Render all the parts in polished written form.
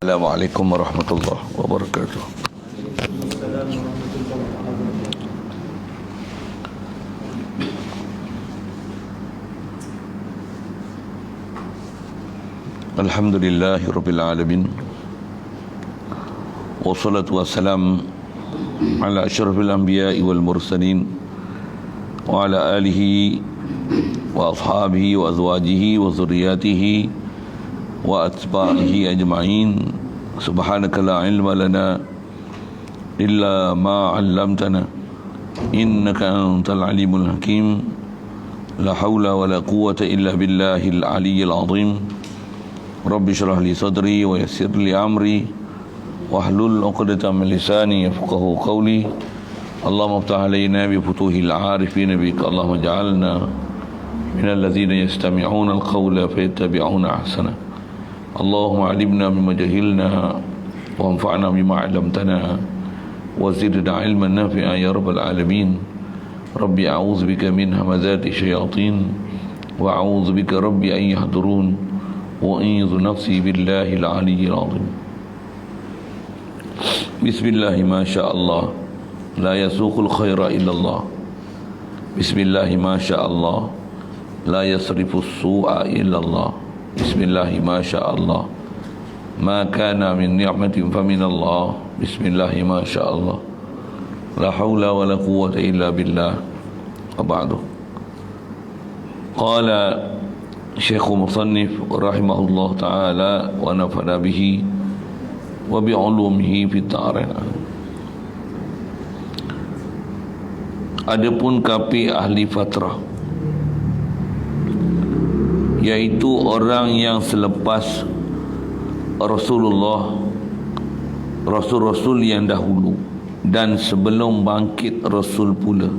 Assalamualaikum warahmatullahi wabarakatuh. Alhamdulillahi rabbil alamin. Wassalatu wassalam ala asyrafil anbiya'i wal mursalin wa ala alihi wa ashabihi wa azwajihi wa zurriyatihi wa atba'ihi ajma'in. Subhanaka la ilma lana illa ma 'allamtana innaka antal alimul hakim. La haula wa la quwwata illa billahil aliyyil azim. Rabbi shrah li sadri wa yassir li amri wahlul 'uqdatam min lisani yafqahu qawli. Allahumma iftah 'alaina bi futuhil 'arifin bika. Allahumma ij'alna minal ladzina yastami'una al-qawla fayattabi'una ahsana. Allahumma 'allimna mimma jahilna wanfa'na bima 'allamtana wa zidna 'ilman nafi'a ya rabbal alamin. Rabbi a'udzu bika min hamazati syayatin wa a'udzu bika rabbi an yahdurun wa a'udzu nafsi billahi al-'aliyyil 'azim. Bismillah ma syaa Allah la yasuqul khaira illa Allah. Bismillah ma syaa Allah la yasrifus su'a illa Allah. Bismillah ma syaa Allah ma kana min ni'matin fa min Allah. Bismillah ma syaa Allah la haula wa la quwwata illa billah. Wa ba'du. Qala Syekh Musannif rahimahullah ta'ala wa nafa'na bihi wa bi'ulumihi fid dharain. Adapun kapi ahli fatrah, yaitu orang yang selepas Rasulullah, Rasul-Rasul yang dahulu dan sebelum bangkit Rasul pula,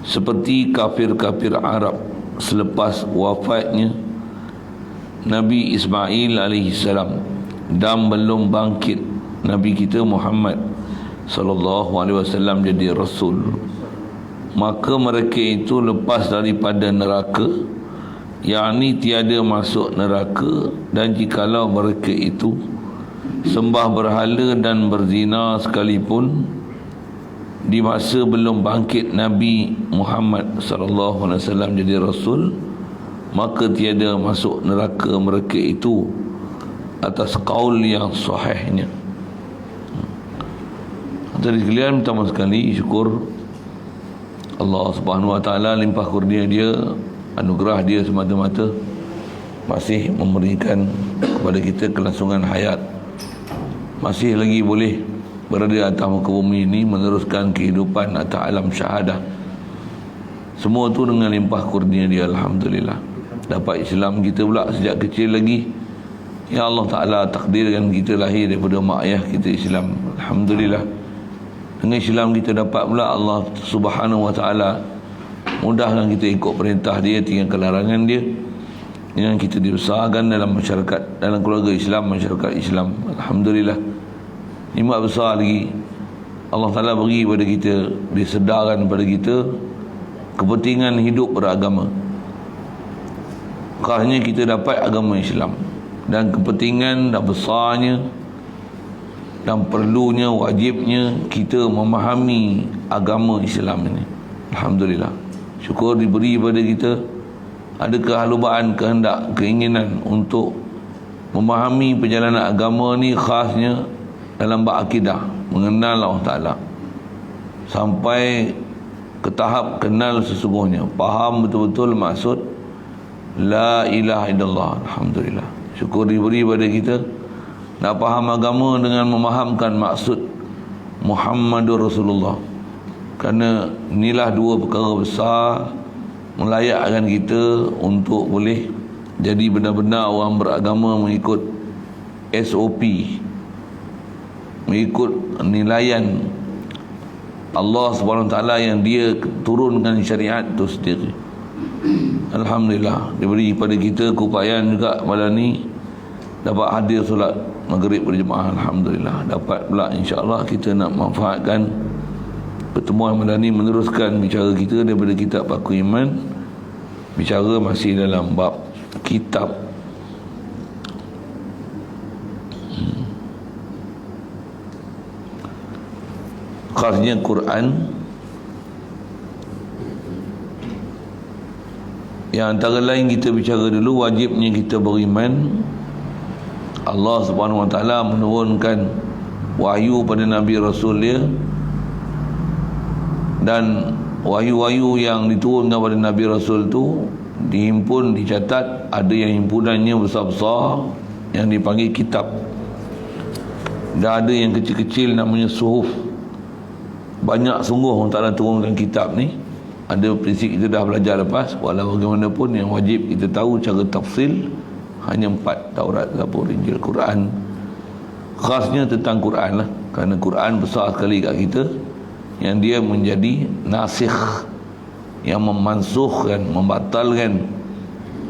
seperti kafir-kafir Arab selepas wafatnya Nabi Ismail AS dan belum bangkit Nabi kita Muhammad sallallahu alaihi wasallam jadi Rasul. Maka mereka itu lepas daripada neraka, yakni tiada masuk neraka. Dan jikalau mereka itu sembah berhala dan berzina sekalipun di masa belum bangkit Nabi Muhammad sallallahu alaihi wasallam jadi Rasul, maka tiada masuk neraka mereka itu atas qaul yang sahihnya. Jadi sekalian, pertama sekali syukur Allah Subhanahu wa taala, limpah kurnia dia, anugerah dia semata-mata masih memberikan kepada kita kelangsungan hayat, masih lagi boleh berada atas muka bumi ini meneruskan kehidupan atas alam syahadah. Semua tu dengan limpah kurnia dia, alhamdulillah. Dapat Islam kita pula sejak kecil lagi. Ya Allah Ta'ala takdirkan kita lahir daripada mak ayah kita Islam, alhamdulillah. Dengan Islam kita dapat pula Allah Subhanahu wa ta'ala mudahkan kita ikut perintah dia, tinggalkan larangan dia. Dengan kita dibesarkan dalam masyarakat, dalam keluarga Islam, masyarakat Islam, alhamdulillah. Nikmat besar lagi Allah Ta'ala beri kepada kita, disedarkan kepada kita kepentingan hidup beragama. Kerana kita dapat agama Islam, dan kepentingan dan besarnya dan perlunya, wajibnya kita memahami agama Islam ini. Alhamdulillah, syukur diberi kepada kita ada kehalubaan, kehendak, keinginan untuk memahami perjalanan agama ni, khasnya dalam bab akidah, mengenal Allah Ta'ala sampai ke tahap kenal sesungguhnya, faham betul-betul maksud la ilaha illallah. Alhamdulillah, syukur diberi pada kita nak faham agama dengan memahamkan maksud Muhammadur Rasulullah. Kerana inilah dua perkara besar melayakkan kita untuk boleh jadi benar-benar orang beragama mengikut SOP, mengikut nilaian Allah Subhanahu Wa Taala yang dia turunkan syariat itu sendiri. Alhamdulillah, diberi pada kita keupayaan juga malam ni dapat hadir solat maghrib berjemaah. Alhamdulillah, dapat pula insya-Allah kita nak manfaatkan pertemuan malam ni, meneruskan bicara kita daripada kitab Paku Iman. Bicara masih dalam bab kitab khasnya Quran, yang antara lain kita bicara dulu, wajibnya kita beriman Allah Subhanahu Wa Taala menurunkan wahyu pada Nabi Rasul dia, dan wahyu-wahyu yang diturunkan pada Nabi Rasul tu dihimpun, dicatat, ada yang himpunannya besar-besar yang dipanggil kitab, dan ada yang kecil-kecil namanya suhuf. Banyak sungguh Allah Ta'ala turunkan kitab ni. Ada prinsip kita dah belajar lepas. Walau bagaimanapun yang wajib kita tahu cara tafsil hanya 4: Taurat, Zabur, Injil, Quran. Khasnya tentang Quran lah, kerana Quran besar sekali kat kita, yang dia menjadi nasikh, yang memansuhkan, membatalkan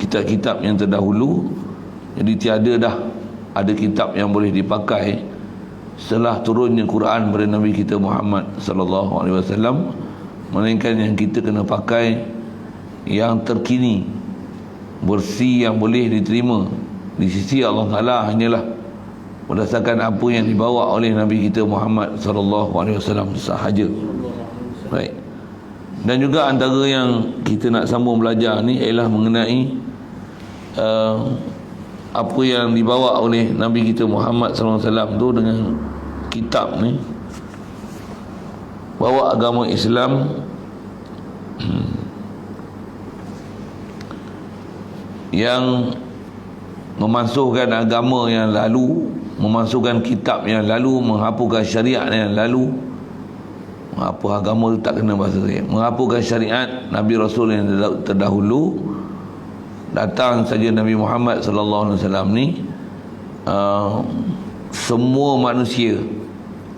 kitab-kitab yang terdahulu. Jadi tiada dah ada kitab yang boleh dipakai setelah turunnya Quran pada Nabi kita Muhammad sallallahu alaihi wasallam, melainkan yang kita kena pakai yang terkini, bersih, yang boleh diterima di sisi Allah Ta'ala hanyalah berdasarkan apa yang dibawa oleh Nabi kita Muhammad sallallahu alaihi wasallam sahaja. Baik. Dan juga antara yang kita nak sambung belajar ni ialah mengenai apa yang dibawa oleh Nabi kita Muhammad sallallahu alaihi wasallam tu dengan kitab ni, bawa agama Islam yang memansuhkan agama yang lalu, memansuhkan kitab yang lalu, menghapuskan syariat yang lalu. Menghapus agama tu tak kena bahasa saya, menghapuskan syariat Nabi Rasul yang terdahulu. Datang saja Nabi Muhammad sallallahu alaihi wasallam ni, semua manusia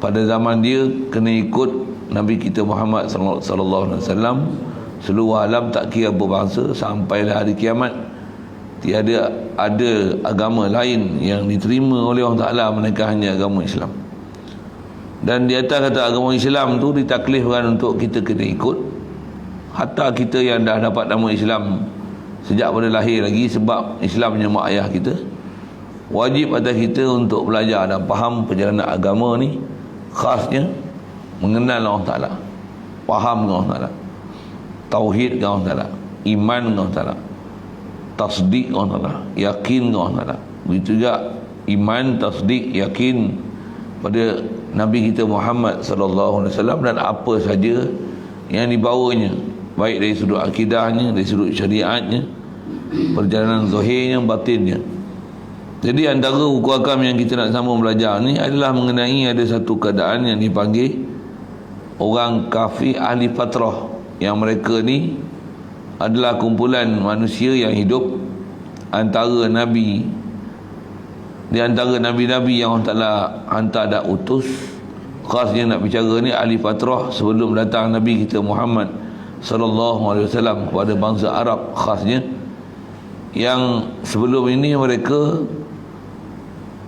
pada zaman dia kena ikut Nabi kita Muhammad sallallahu alaihi wasallam. Seluruh alam, tak kira apa bangsa, sampailah hari kiamat, tiada ada agama lain yang diterima oleh Allah Ta'ala melainkan hanya agama Islam. Dan di atas kata agama Islam tu ditaklifkan untuk kita kena ikut. Hatta kita yang dah dapat nama Islam sejak pada lahir lagi, sebab Islam punya mak ayah kita, wajib atas kita untuk belajar dan faham perjalanan agama ni. Khasnya mengenal Allah Ta'ala, faham dengan Allah Ta'ala, tauhid dengan Allah Ta'ala, iman dengan Allah Ta'ala, tasdik dengan Allah Ta'ala, yakin dengan Allah Ta'ala. Begitu juga iman, tasdik, yakin pada Nabi kita Muhammad sallallahu alaihi wasallam dan apa saja yang dibawanya, baik dari sudut akidahnya, dari sudut syariatnya, perjalanan zahirnya, batinnya. Jadi antara hukum akam yang kita nak sambung belajar ni adalah mengenai ada satu keadaan yang dipanggil orang kafir ahli fatrah, yang mereka ni adalah kumpulan manusia yang hidup antara Nabi, di antara Nabi-Nabi yang Allah Ta'ala hantar dan utus. Khasnya nak bicara ni ahli fatrah sebelum datang Nabi kita Muhammad sallallahu alaihi wasallam kepada bangsa Arab. Khasnya yang sebelum ini mereka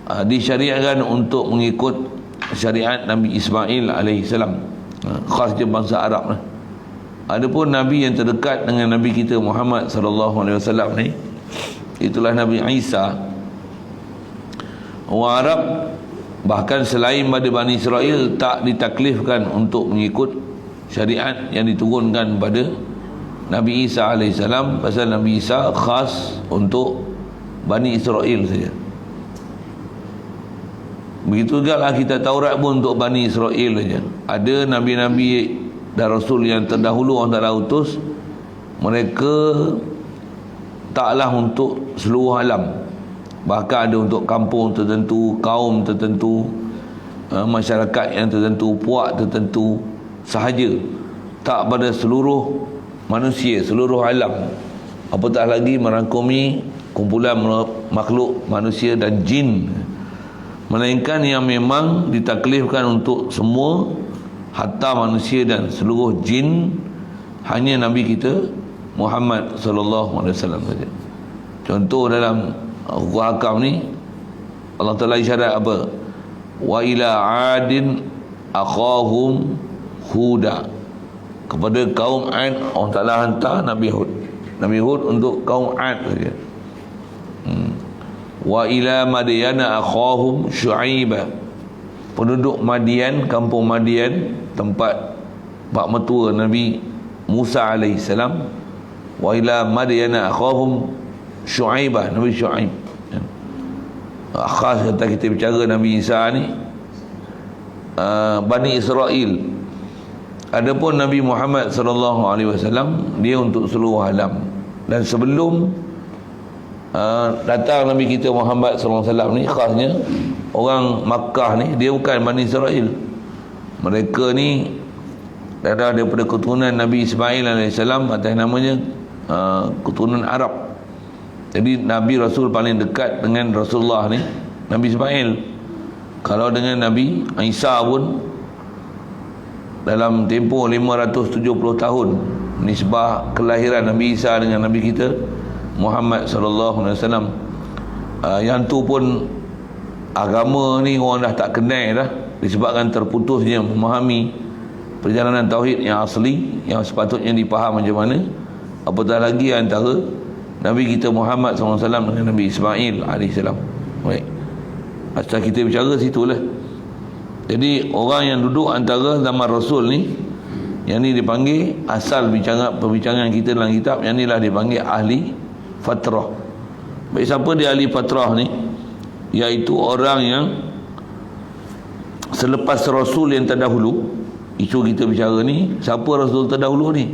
disyariatkan untuk mengikut syariat Nabi Ismail alaihissalam. Khasnya bangsa Arab lah. Adapun Nabi yang terdekat dengan Nabi kita Muhammad sallallahu alaihi wasallam ni, itulah Nabi Isa. Orang Arab bahkan selain pada Bani Israel tak ditaklifkan untuk mengikut syariat yang diturunkan pada Nabi Isa alaihissalam, pasal Nabi Isa khas untuk Bani Israel saja. Begitu juga lah kita Taurat pun untuk Bani Israel saja. Ada Nabi-Nabi dan Rasul yang terdahulu Allah Ta'ala utus, mereka taklah untuk seluruh alam, bahkan ada untuk kampung tertentu, kaum tertentu, masyarakat yang tertentu, puak tertentu sahaja, tak pada seluruh manusia, seluruh alam, apatah lagi merangkumi kumpulan makhluk manusia dan jin, melainkan yang memang ditaklifkan untuk semua, hatta manusia dan seluruh jin, hanya Nabi kita Muhammad sallallahu alaihi wasallam saja. Contoh dalam hukum hakam ni, Allah Ta'ala isyarat apa? Wa ila adin akhahum huda. Kepada kaum Ad Allah Ta'ala hantar Nabi Hud. Nabi Hud untuk kaum Ad saja. Wa ila madyana akhahum syu'aiba. penduduk Madian, kampung Madian, tempat pak mertua Nabi Musa alaihissalam. Wa ila Madyana akhahum Syuaibah, Nabi Syuaib. Khas kata kita bicara Nabi Isa ni, Bani Israel. Adapun Nabi Muhammad sallallahu alaihi wasallam, dia untuk seluruh alam. Dan sebelum datang Nabi kita Muhammad sallallahu alaihi wasallam ni, khasnya orang Makkah ni dia bukan Bani Israel. Mereka ni darah daripada keturunan Nabi Ismail alaihissalam, atas namanya keturunan Arab. Jadi Nabi Rasul paling dekat dengan Rasulullah ni Nabi Ismail. Kalau dengan Nabi Isa pun dalam tempoh 570 tahun nisbah kelahiran Nabi Isa dengan Nabi kita Muhammad sallallahu alaihi wasallam. Yang tu pun agama ni orang dah tak kenal dah, disebabkan terputusnya memahami perjalanan tauhid yang asli yang sepatutnya dipaham macam mana. Apatah lagi antara Nabi kita Muhammad SAW dengan Nabi Ismail AS. Baik, asal kita bicara situlah. Jadi orang yang duduk antara zaman Rasul ni, yang ni dipanggil, asal perbincangan kita dalam kitab, yang ni lah dipanggil ahli fatrah. Baik, siapa dia ahli fatrah ni? Iaitu orang yang selepas Rasul yang terdahulu. Isu kita bicara ni, siapa Rasul terdahulu ni?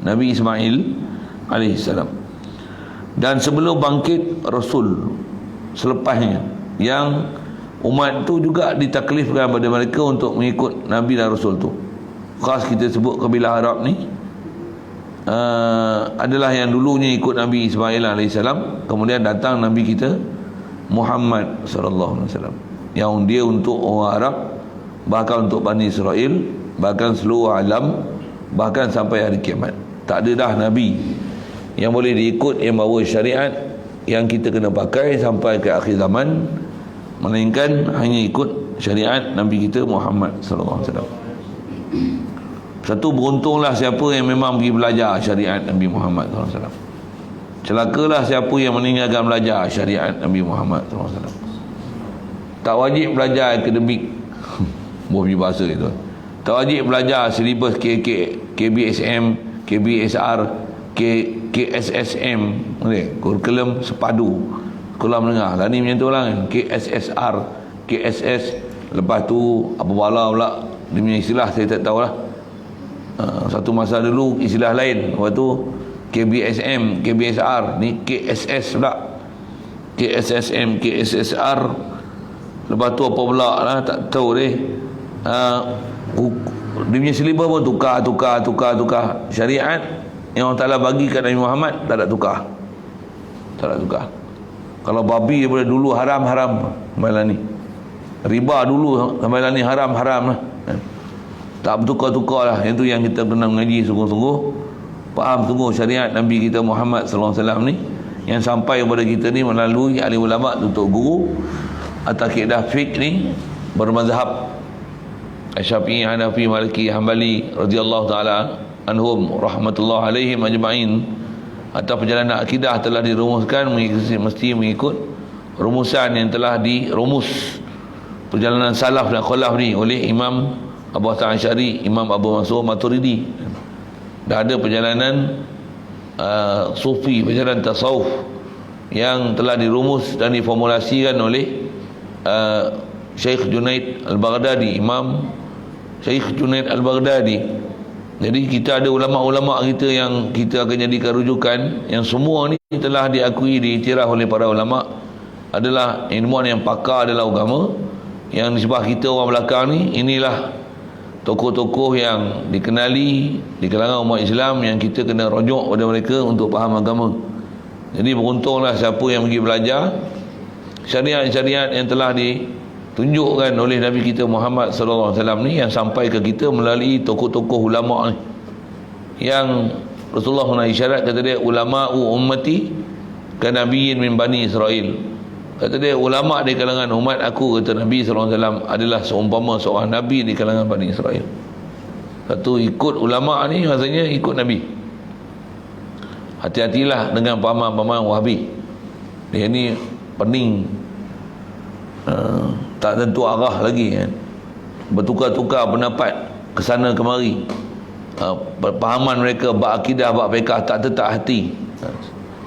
Nabi Ismail alaihissalam. Dan sebelum bangkit Rasul selepasnya, yang umat tu juga ditaklifkan pada mereka untuk mengikut Nabi dan Rasul tu. Khas kita sebut kabilah Arab ni adalah yang dulunya ikut Nabi Ismail alaihissalam. Kemudian datang Nabi kita Muhammad sallallahu alaihi wasallam, yang dia untuk orang Arab, bahkan untuk Bani Israel, bahkan seluruh alam, bahkan sampai hari kiamat. Tak ada dah Nabi yang boleh diikut yang bawa syariat yang kita kena pakai sampai ke akhir zaman, melainkan hanya ikut syariat Nabi kita Muhammad sallallahu alaihi wasallam. Satu, beruntunglah siapa yang memang pergi belajar syariat Nabi Muhammad sallallahu alaihi wasallam. Celakalah siapa yang meninggalkan belajar syariat Nabi Muhammad sallallahu alaihi wasallam. Tak wajib belajar akademik. Boleh bahasa itu. Tak wajib belajar silibus KBSM, KBSR, KSSM, kurikulum sepadu sekolah menengah lah ni, macam tu lah kan. KSSR, KSS, lepas tu apa bala pula dia punya istilah saya tak tahu lah. Satu masa dulu istilah lain, lepas tu KBSM, KBSR, ni KSS pula, KSSM, KSSR, lepas tu apa pula lah tak tahu deh. Dia punya silibus pun tukar. Syariat yang Allah Ta'ala bagi kat Nabi Muhammad tak ada tukar. Kalau babi daripada dulu haram sampai lah ni, riba dulu sampai lah ni haram lah. Tak bertukar-tukar lah. Yang tu yang kita kena mengaji sungguh-sungguh, faham sungguh syariat Nabi kita Muhammad sallallahu alaihi wasallam ni, yang sampai kepada kita ni melalui ahli ulama, tutup guru atas kaedah fiqh ni bermazhab Syafi'i, Hanafi, Maliki, Hambali radhiyallahu taala anhum rahmatullah alaihim ajma'in. Atas perjalanan akidah telah dirumuskan mesti mengikut rumusan yang telah dirumus perjalanan salaf dan khalaf ni oleh Imam Abu Hasan Asy'ari, Imam Abu Mansur Maturidi. Dah ada perjalanan sufi, perjalanan tasawuf yang telah dirumus dan diformulasikan oleh Syekh Junaid Al-Baghdadi, Imam Syekh Junaid Al-Baghdadi. Jadi kita ada ulama-ulama kita yang kita akan jadikan rujukan, yang semua ni telah diakui, diiktiraf oleh para ulama adalah ilmuwan yang pakar dalam agama. Yang di sebelah kita orang belakang ni, inilah tokoh-tokoh yang dikenali di kalangan umat Islam yang kita kena rujuk pada mereka untuk faham agama. Jadi beruntunglah siapa yang pergi belajar syariat-syariat yang telah tunjukkan oleh Nabi kita Muhammad sallallahu alaihi wasallam ni, yang sampai ke kita melalui tokoh-tokoh ulama ni, yang Rasulullah pernah isyarat, kata dia, ulama'u ummati ka nabiyyin min Bani Israel. Kata dia, ulama di kalangan umat aku, kata Nabi sallallahu alaihi wasallam, adalah seumpama seorang nabi di kalangan Bani Israel. Satu, ikut ulama ni maksudnya ikut Nabi. Hati-hatilah dengan pahaman-pahaman Wahabi. Dia ni pening, tak tentu arah lagi kan. bertukar-tukar pendapat ke sana kemari. Pahaman mereka bab akidah, bab fiqh tak tetap hati.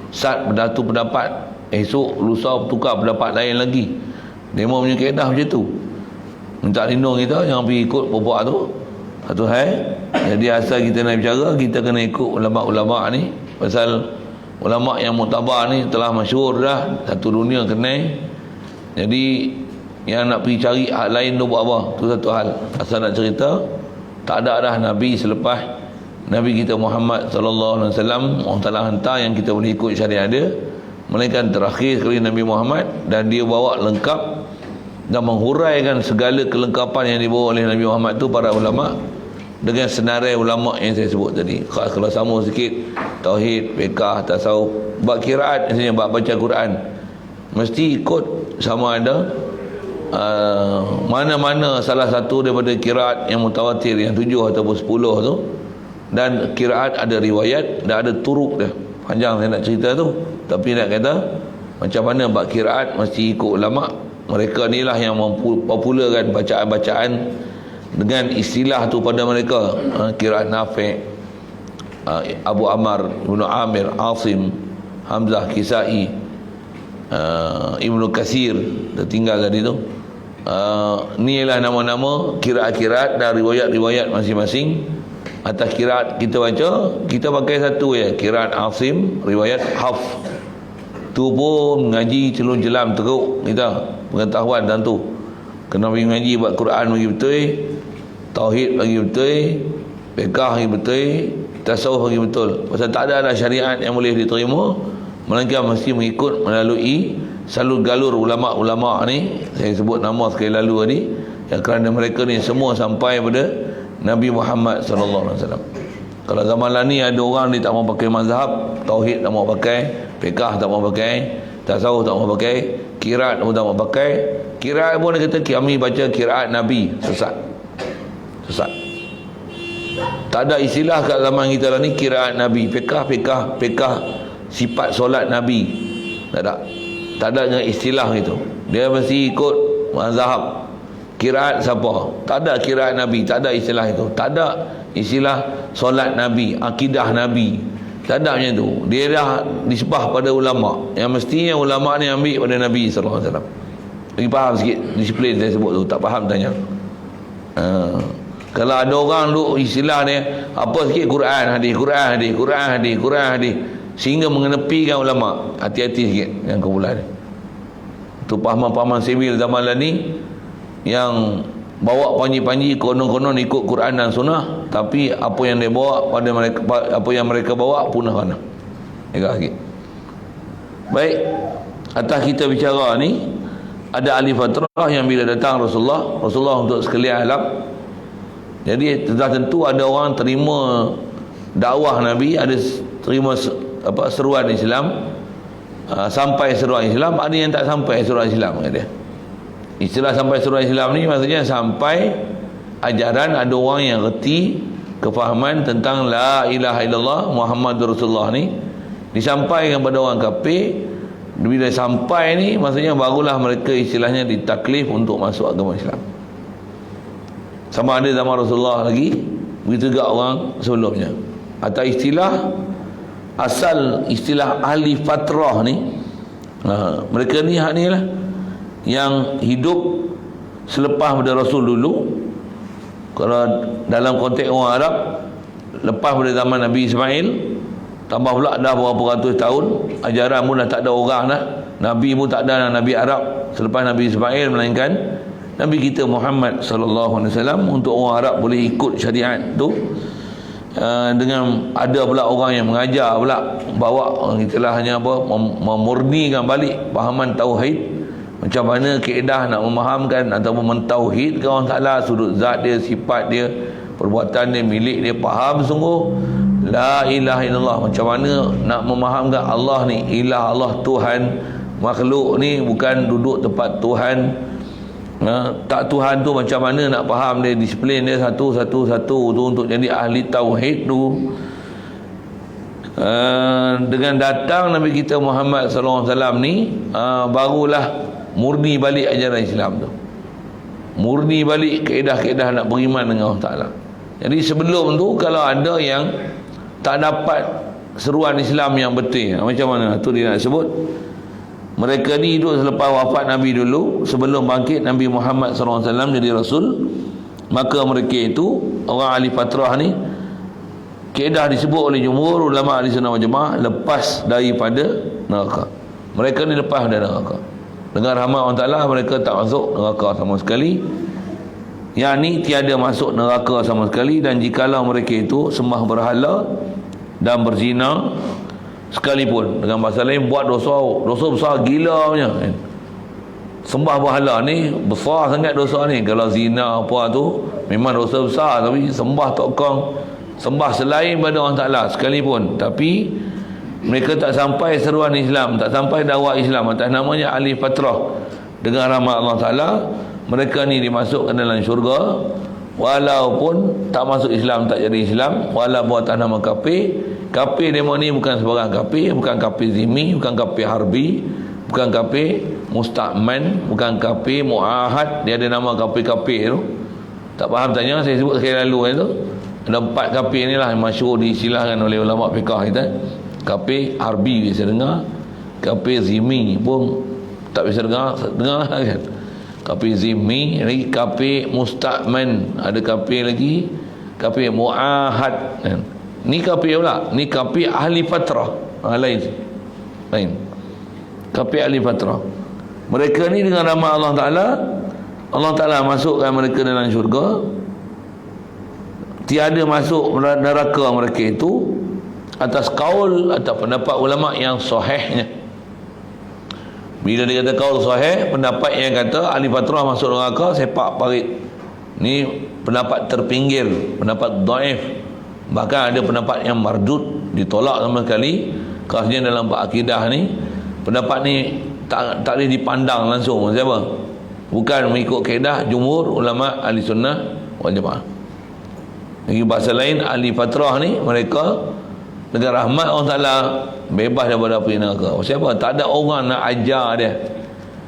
Sat berdatu pendapat, esok lusa bertukar pendapat lain lagi. Demo punya kaedah macam tu. Minta lindung kita jangan pergi ikut puak tu. Satu hal. Jadi asal kita nak bicara, kita kena ikut ulama-ulama ni. Pasal ulama yang muktabar ni telah masyhur dah, satu dunia kenal. Jadi yang nak pergi cari hak lain tu buat apa? Tu satu hal. Asal nak cerita, tak ada dah Nabi selepas Nabi kita Muhammad sallallahu alaihi wasallam, Allah Taala hantar yang kita boleh ikut syariat dia, melainkan terakhir sekali Nabi Muhammad, dan dia bawa lengkap dan menghuraikan segala kelengkapan yang dibawa oleh Nabi Muhammad tu para ulama dengan senarai ulama yang saya sebut tadi. Kalau sama sikit tauhid, fiqh, tasawuf, bab qiraat misalnya, bab baca Quran, mesti ikut sama ada mana-mana salah satu daripada qiraat yang mutawatir, yang 7 ataupun 10 tu. Dan qiraat ada riwayat dan ada turuk dia. Panjang saya nak cerita tu, tapi nak kata macam mana bab qiraat mesti ikut ulama. Mereka ni lah yang mempopularkan bacaan-bacaan dengan istilah tu pada mereka. Qiraat Nafi', Abu Ammar, Ibnu Amir, Asim, Hamzah, Kisai, Ibnu Katsir tertinggal tadi tu. Ni ialah nama-nama qiraat-qiraat dan riwayat-riwayat masing-masing. Atas qiraat kita baca, kita pakai satu ya, qiraat Asim, riwayat Hafs. Tu pun ngaji celun jelam teruk kita pengetahuan dan tu. Kena pergi ngaji buat Quran bagi betul, tauhid bagi betul, fiqh bagi betul, tasawuf bagi betul. Pasal tak ada syariat yang boleh diterima melainkan mesti mengikut melalui salur galur ulama-ulama ni. Saya sebut nama sekali lalu tadi, yang kerana mereka ni semua sampai pada Nabi Muhammad sallallahu alaihi wasallam. Kalau zaman lah ni ada orang ni tak mau pakai mazhab, tauhid tak mau pakai, fiqh tak mau pakai, tasawuf tak mau pakai, qiraat pun tak mau pakai. Qiraat pun dia kata kami baca qiraat Nabi. Sesat. Tak ada istilah kat zaman kita lah ni qiraat Nabi. Fiqh sifat solat Nabi. Tak ada dengan istilah itu. Dia mesti ikut mazhab. Qiraat siapa? Tak ada qiraat Nabi, tak ada istilah itu. Tak ada istilah solat Nabi, akidah Nabi. Tak ada macam tu. Dia dah disebah pada ulama. Yang mestinya ulama ni ambil pada Nabi sallallahu alaihi wasallam. Bagi faham sikit disiplin saya sebut tu. Tak faham tanya. Kalau ada orang duk istilah ni apa sikit Quran hadis sehingga mengenepikan ulama. Hati-hati sikit yang kumpulan ni. Tu pahaman-pahaman sivil zaman lah ni yang bawa panji-panji konon-konon ikut Quran dan Sunnah, tapi apa yang dia bawa pada mereka, apa yang mereka bawa punah kana. Sikit. Baik, atas kita bicara ni ada ahli fatrah yang bila datang Rasulullah untuk sekalian alam. Jadi sudah tentu ada orang terima dakwah Nabi, ada terima seruan Islam, sampai seruan Islam, ada yang tak sampai seruan Islam kata dia. Istilah sampai seruan Islam ni maksudnya sampai ajaran ada orang yang reti kefahaman tentang la ilaha illallah Muhammadur Rasulullah ni disampaikan kepada orang kafir. Bila sampai ni maksudnya barulah mereka istilahnya ditaklif untuk masuk agama Islam. Sama ada zaman Rasulullah lagi, begitu juga orang sebelumnya. Atau istilah asal istilah ahli fatrah ni, mereka ni hak ni lah yang hidup selepas pada Rasul dulu. Kalau dalam konteks orang Arab, lepas pada zaman Nabi Ismail, tambah pula dah berapa ratus tahun, ajaran pun dah tak ada orang dah, Nabi pun tak ada, Nabi Arab selepas Nabi Ismail, melainkan Nabi kita Muhammad sallallahu alaihi wasallam. Untuk orang Arab boleh ikut syariat tu, dengan ada pula orang yang mengajar pula, bawa itulah hanya apa, memurnikan balik fahaman tauhid. Macam mana kaedah nak memahamkan ataupun mentauhidkan orang Taala, sudut zat dia, sifat dia, perbuatan dia, milik dia, faham sungguh la ilaha illallah. Macam mana nak memahamkan Allah ni ilah, Allah Tuhan, makhluk ni bukan duduk tempat Tuhan. Tak Tuhan tu macam mana nak faham dia, disiplin dia satu-satu tu untuk jadi ahli tauhid tu. Dengan datang Nabi kita Muhammad sallallahu alaihi wasallam ni, barulah murni balik ajaran Islam tu. murni balik kaedah-kaedah nak beriman dengan Allah Ta'ala. Jadi sebelum tu kalau ada yang tak dapat seruan Islam yang betul, macam mana tu dia nak sebut, mereka ni hidup selepas wafat Nabi dulu, sebelum bangkit Nabi Muhammad SAW jadi Rasul. Maka mereka itu orang ahli fatrah ni, kaedah disebut oleh jumhur ulama ahli sunnah wal jamaah, lepas daripada neraka. Mereka ni lepas dari neraka. Dengan rahmat Allah Ta'ala mereka tak masuk neraka sama sekali. Yang ni tiada masuk neraka sama sekali. Dan jikalau mereka itu sembah berhala dan berzina sekalipun, dengan bahasa lain buat dosa besar gila punya kan. Sembah berhala ni besar sangat dosa ni. Kalau zina apa tu memang dosa besar, tapi sembah tokong, sembah selain pada Allah Ta'ala sekalipun, tapi mereka tak sampai seruan Islam, tak sampai dakwah Islam atas namanya ahli fatrah, dengan rahmat Allah Ta'ala mereka ni dimasukkan dalam syurga. Walaupun tak masuk Islam, tak jadi Islam, walaupun atas nama kafir. Kafir demo ni bukan sebarang kafir, bukan kafir zimmi, bukan kafir harbi, bukan kafir musta'man, bukan kafir mu'ahad. Dia ada nama kafir-kafir tu. Tak faham tanya, saya sebut sekali lalu tu. Ada 4 kafir ni lah yang masyhur diistilahkan oleh ulama fiqh kita. Kafir harbi biasa dengar, kafir zimmi pun tak biasa dengar kan. Kafir zimmi, lagi kafir musta'man, ada kafir lagi kafir mu'ahad kan. Ni kafir pula, ni kafir ahli fatrah. Lain kafir ahli fatrah. Mereka ni dengan rahmat Allah Ta'ala, Allah Ta'ala masukkan mereka dalam syurga. Tiada masuk neraka mereka itu atas kaul atau pendapat ulama yang sahihnya. Bila dia kata kaul sahih, pendapat yang kata ahli fatrah masuk neraka sepak parit, ni pendapat terpinggir, pendapat dhaif. Bahkan ada pendapat yang mardud, ditolak sama sekali. Khasnya dalam akidah ni, pendapat ni tak boleh dipandang langsung. Siapa? Bukan mengikut kaedah jumhur ulama ahli sunnah wal jamaah. Lagi bahasa lain, ahli fatrah ni mereka dengan rahmat Allah Ta'ala bebas daripada api neraka. Siapa? Tak ada orang nak ajar dia.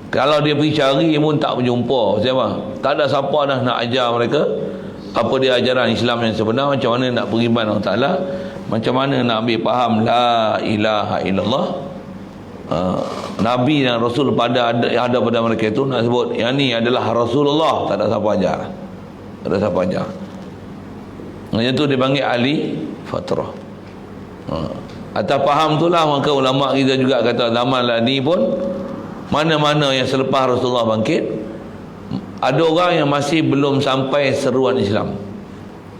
Kalau dia pergi cari pun tak berjumpa. Siapa? Tak ada siapa dah nak ajar mereka apa dia ajaran Islam yang sebenar, macam mana nak beriman Allah Ta'ala, macam mana nak ambil faham la ilaha illallah. Nabi dan Rasul ada pada mereka itu nak sebut yang ni adalah Rasulullah, tak ada siapa ajar. Tak ada siapa ajar. Yang tu dipanggil ahli fatrah. Atas faham tu lah maka ulama kita juga kata zaman lah ni pun, mana-mana yang selepas Rasulullah bangkit, ada orang yang masih belum sampai seruan Islam.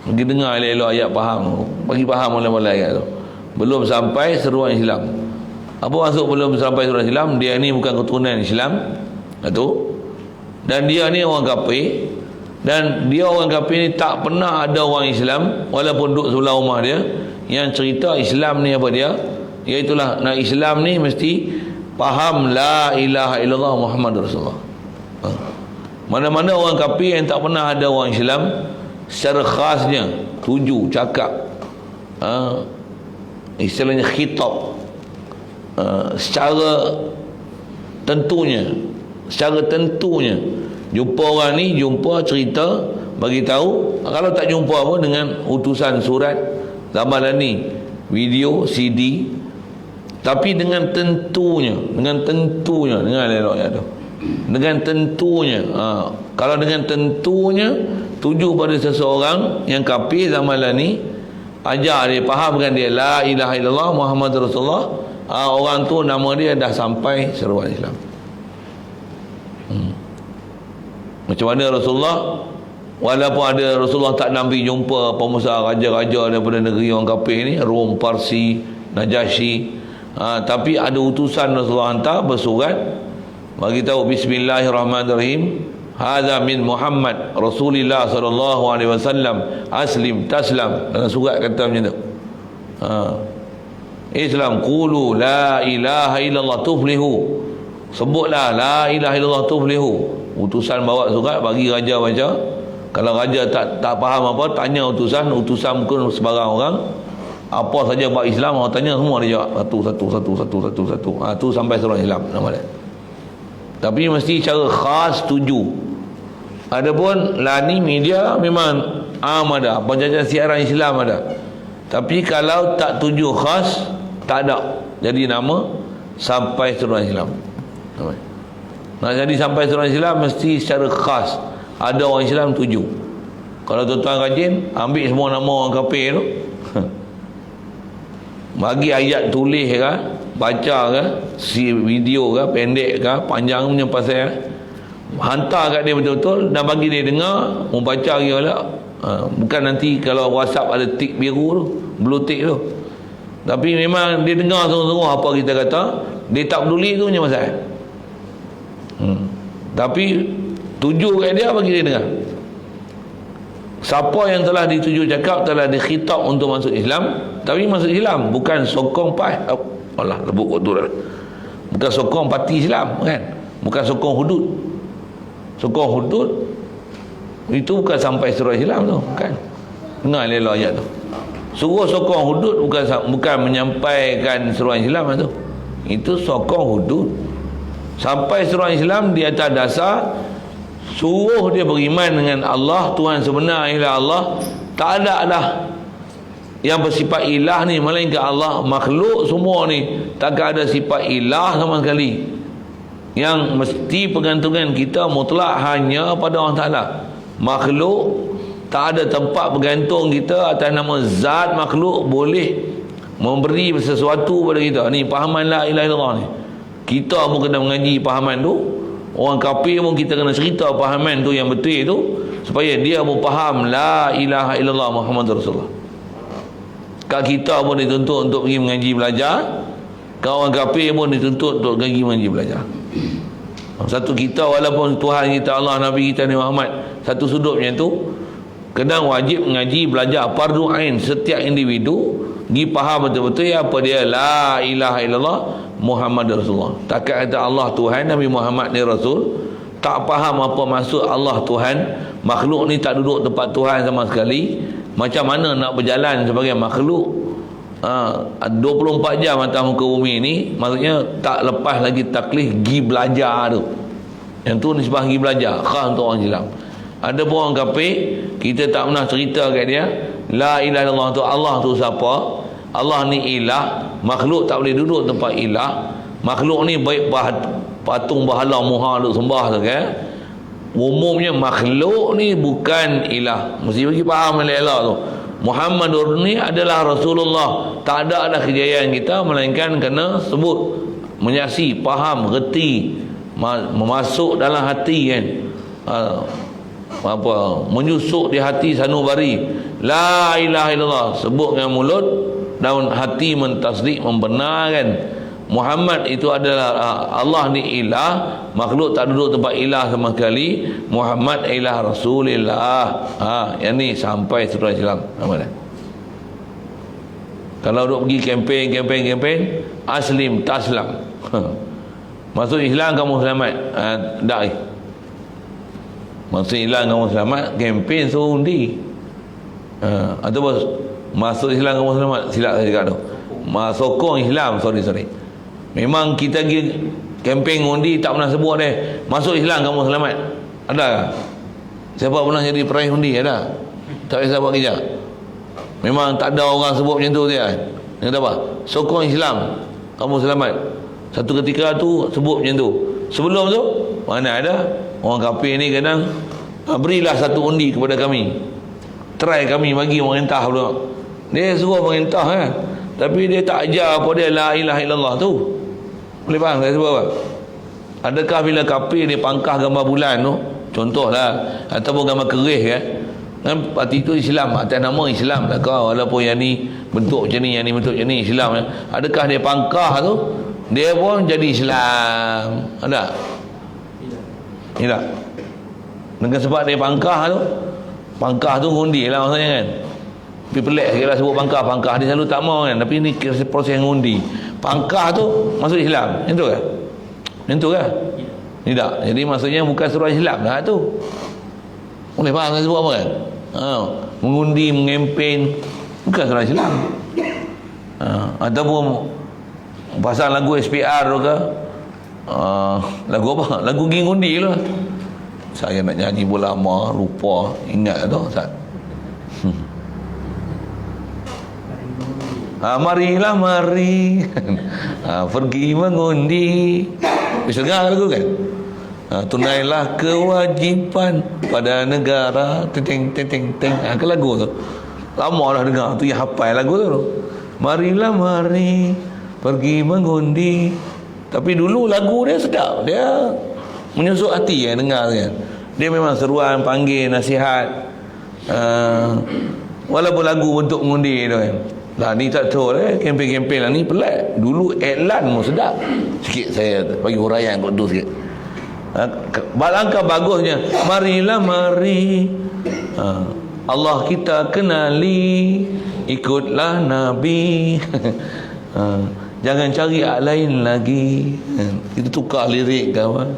Pergi dengar elok-elok ayat faham, bagi faham oleh-oleh ayat tu. Belum sampai seruan Islam. Apa maksud belum sampai seruan Islam? Dia ni bukan keturunan Islam. Itu. Dan dia ni orang kafir. Dan dia orang kafir ni tak pernah ada orang Islam walaupun duduk sebelah rumah dia yang cerita Islam ni apa dia. Iaitulah nak Islam ni mesti faham la ilaha illallah Muhammad Rasulullah. Mana-mana orang kafir yang tak pernah ada orang Islam, secara khasnya tuju cakap, istilahnya khitab, secara tentunya jumpa orang ni, jumpa cerita, bagi tahu. Kalau tak jumpa apa, dengan utusan surat zaman ni, video, CD. Tapi dengan tentunya, dengan eloknya tu, dengan tentunya. Kalau dengan tentunya tuju pada seseorang yang kafir zaman ni, ajar dia, fahamkan dia la ilaha illallah Muhammad Rasulullah, orang tu nama dia dah sampai seruan Islam. Macam mana Rasulullah, walaupun ada Rasulullah tak nampi jumpa pengusaha raja-raja daripada negeri orang kafir ni, Rom, Parsi, Najasyi, tapi ada utusan Rasulullah hantar bersurat bagi tahu bismillahirrahmanirrahim, hadza min Muhammad Rasulillah sallallahu alaihi wasallam, aslim taslam. Dalam surat kata macam tu, Islam, qulu la ilaha illallah tuflihu, sebutlah la ilaha illallah tuflihu. Utusan bawa surat bagi raja baca. Kalau raja tak faham apa, tanya utusan bukan sebarang orang. Apa saja bab Islam orang tanya, semua dia jawab satu. Tu sampai seruan Islam nama dia. Tapi mesti cara khas tuju. Adapun lani media memang ada, penjajahan siaran Islam ada. Tapi kalau tak tuju khas, tak ada. Jadi nama Sampai Seruan Islam. Nak jadi Sampai Seruan Islam mesti secara khas ada orang Islam tuju. Kalau tuan-tuan rajin ambil semua nama orang kafir tu, bagi ayat tulis ke, baca ke, si video ke, pendek ke, panjang punya pasal, hantar kat dia betul-betul dan bagi dia dengar, membaca lagi pula. Bukan nanti kalau WhatsApp ada tik biru tu, blue tick tu. Tapi memang dia dengar sungguh-sungguh apa kita kata, dia tak peduli tu punya pasal. Tapi tuju kat dia, bagi dia dengar. Siapa yang telah dituju cakap telah dikhitab untuk masuk Islam, tapi masuk Islam bukan sokong Allah lebuk kotor. Bukan sokong parti Islam kan? Bukan sokong hudud. Sokong hudud itu bukan sampai surah Islam tu kan? Dengar elok ayat tu. Suruh sokong hudud bukan menyampaikan surah Islam tu. Itu sokong hudud. Sampai surah Islam di atas dasar suruh dia beriman dengan Allah, Tuhan sebenar ialah Allah. Tak ada dah yang bersifat ilah ni melainkan Allah. Makhluk semua ni takkan ada sifat ilah sama sekali. Yang mesti pergantungan kita mutlak hanya pada Allah Ta'ala. Makhluk tak ada tempat bergantung kita atas nama zat makhluk boleh memberi sesuatu pada kita. Ni fahaman la ilaha illallah ni. Kita pun kena mengaji fahaman tu. Orang kafir pun kita kena cerita fahaman tu yang betul tu, supaya dia pun faham la ilaha illallah Muhammadur Rasulullah. Kak kita pun dituntut untuk pergi mengaji belajar, kak orang kafir pun dituntut untuk pergi mengaji belajar. Satu kita walaupun Tuhan kita Allah, Nabi kita ni Muhammad, satu sudut macam tu, kena wajib mengaji belajar fardu ain setiap individu pergi faham betul-betul apa dia la ilaha illallah Muhammad Rasulullah. Takkan kata Allah Tuhan, Nabi Muhammad ni Rasul, tak faham apa maksud Allah Tuhan, makhluk ni tak duduk tempat Tuhan sama sekali. Macam mana nak berjalan sebagai makhluk 24 jam atas muka bumi ni? Maksudnya tak lepas lagi taklif pergi belajar tu. Yang tu nisbah pergi belajar khas untuk orang Islam. Ada pun orang kafir, kita tak pernah cerita kat dia la ilaha illallah tu Allah tu siapa. Allah ni ilah, makhluk tak boleh duduk tempat ilah. Makhluk ni baik patung berhala muha duk sembah tu kan. Umumnya makhluk ni bukan ilah. Mesti bagi faham elok tu. Muhammadur ni adalah Rasulullah. Tak ada kejayaan kita melainkan kena sebut, menyaksi, faham, reti, memasuk dalam hati kan. Menyusuk di hati sanubari la ilaha illallah, sebut dengan mulut dan hati mentasdik, membenarkan Muhammad itu adalah Allah ni ilah, makhluk tak duduk tempat ilah sama sekali. Muhammad ilah Rasulillah. Yang ni sampai surah Islam. Apa dah? Kalau duk pergi kempen aslim taslam. Masuk Islam kamu selamat. Tak. Masuk Islam kamu selamat, kempen suruh undi. Ataupun masuk Islam kamu selamat, silap saya cakap tu. Sokong Islam, sorry. Memang kita pergi kempen undi tak pernah sebut dia masuk Islam kamu selamat. Ada tak? Siapa pernah jadi peraih undi? Ada? Tak payah buat kerja. Memang tak ada orang sebut macam tu dia. Dia kata apa? Sokong Islam kamu selamat. Satu ketika tu sebut macam tu. Sebelum tu mana ada orang kafir ni kadang berilah satu undi kepada kami. Try kami bagi pemerintah pula. Dia suruh pemerintah kan. Tapi dia tak ajar apa dia la ilaha illallah tu. Boleh faham saya sebut apa? Adakah bila kafir dia pangkah gambar bulan tu, contohlah, ataupun gambar kerih kan parti tu Islam, atas nama Islam tak kau, walaupun yang ni bentuk macam ni, yang ni bentuk macam ni Islam kan? Adakah dia pangkah tu dia pun jadi Islam? Ada? Tidak. Dengan sebab dia pangkah tu ngundi lah maksudnya kan. Tapi pelik sikit lah sebut pangkah dia selalu tak mau kan. Tapi ni proses yang ngundi. Pangkah tu masuk Islam. Macam tu ke? Macam tu ke? Tidak. Jadi maksudnya bukan surah Islam lah tu. Boleh faham saya sebut apa kan? Mengundi, mengempen, bukan surah Islam. Ataupun pasal lagu SPR tu ke, lagu apa? Lagu pergi ngundi lah. Saya nak nyanyi bola lama, lupa. Ingat tu Ustaz? Marilah mari pergi mengundi. Bisa dengar lagu kan? Tunailah kewajipan pada negara. Teng teng teng teng. Ke lagu tu. Lama dah dengar tu, yang hafal lagu tu. Marilah mari pergi mengundi. Tapi dulu lagu dia sedap. Dia menyusuk hati yang dengar kan. Dia memang seruan, panggil, nasihat. Walaupun lagu bentuk mengundi tu kan. Lah ni tak tahu kempen-kempen lah ni pelik. Dulu iklan pun sedap. Sikit saya bagi huraian kot tu sikit. Alangkah bagusnya. Marilah mari Allah kita kenali, ikutlah Nabi. Jangan cari lain lagi. Itu tukar lirik kawan.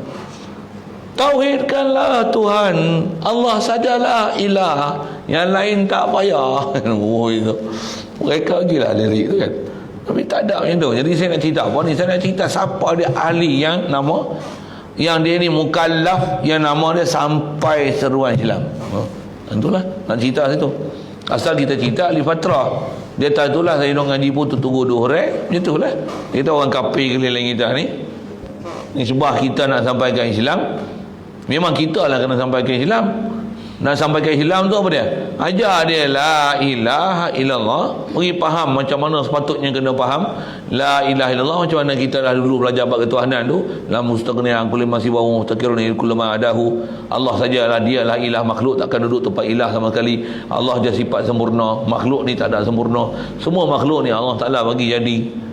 Tauhidkanlah Tuhan, Allah sajalah ilah, yang lain tak payah. Oh itu mereka gila lirik tu kan. Tapi tak ada macam tu. Jadi saya nak cerita apa ni? Saya nak cerita siapa dia ahli yang nama, yang dia ni mukallaf, yang nama dia sampai seruan Islam. Itulah nak cerita situ. Asal kita cerita ahli fatrah. Dia tak itulah saya nak ngaji pun tunggu 2 hari. Macam itulah. Kita orang kafir keliling kita ni. Ni sebab kita nak sampaikan Islam. Memang kita lah kena sampaikan Islam. Nak sampaikan Islam tu apa dia? Ajar dia la ilaha illallah. Bagi faham macam mana sepatutnya kena faham la ilaha illallah. Macam mana kita dah dulu belajar bab ketuhanan tu. La mustaghni an kulli ma siwahu mutakirun kullu ma adahu. Allah sajalah, dia lah ilah, makhluk takkan duduk tempat ilah sama sekali. Allah dia sifat sempurna, makhluk ni tak ada sempurna. Semua makhluk ni Allah Taala bagi jadi.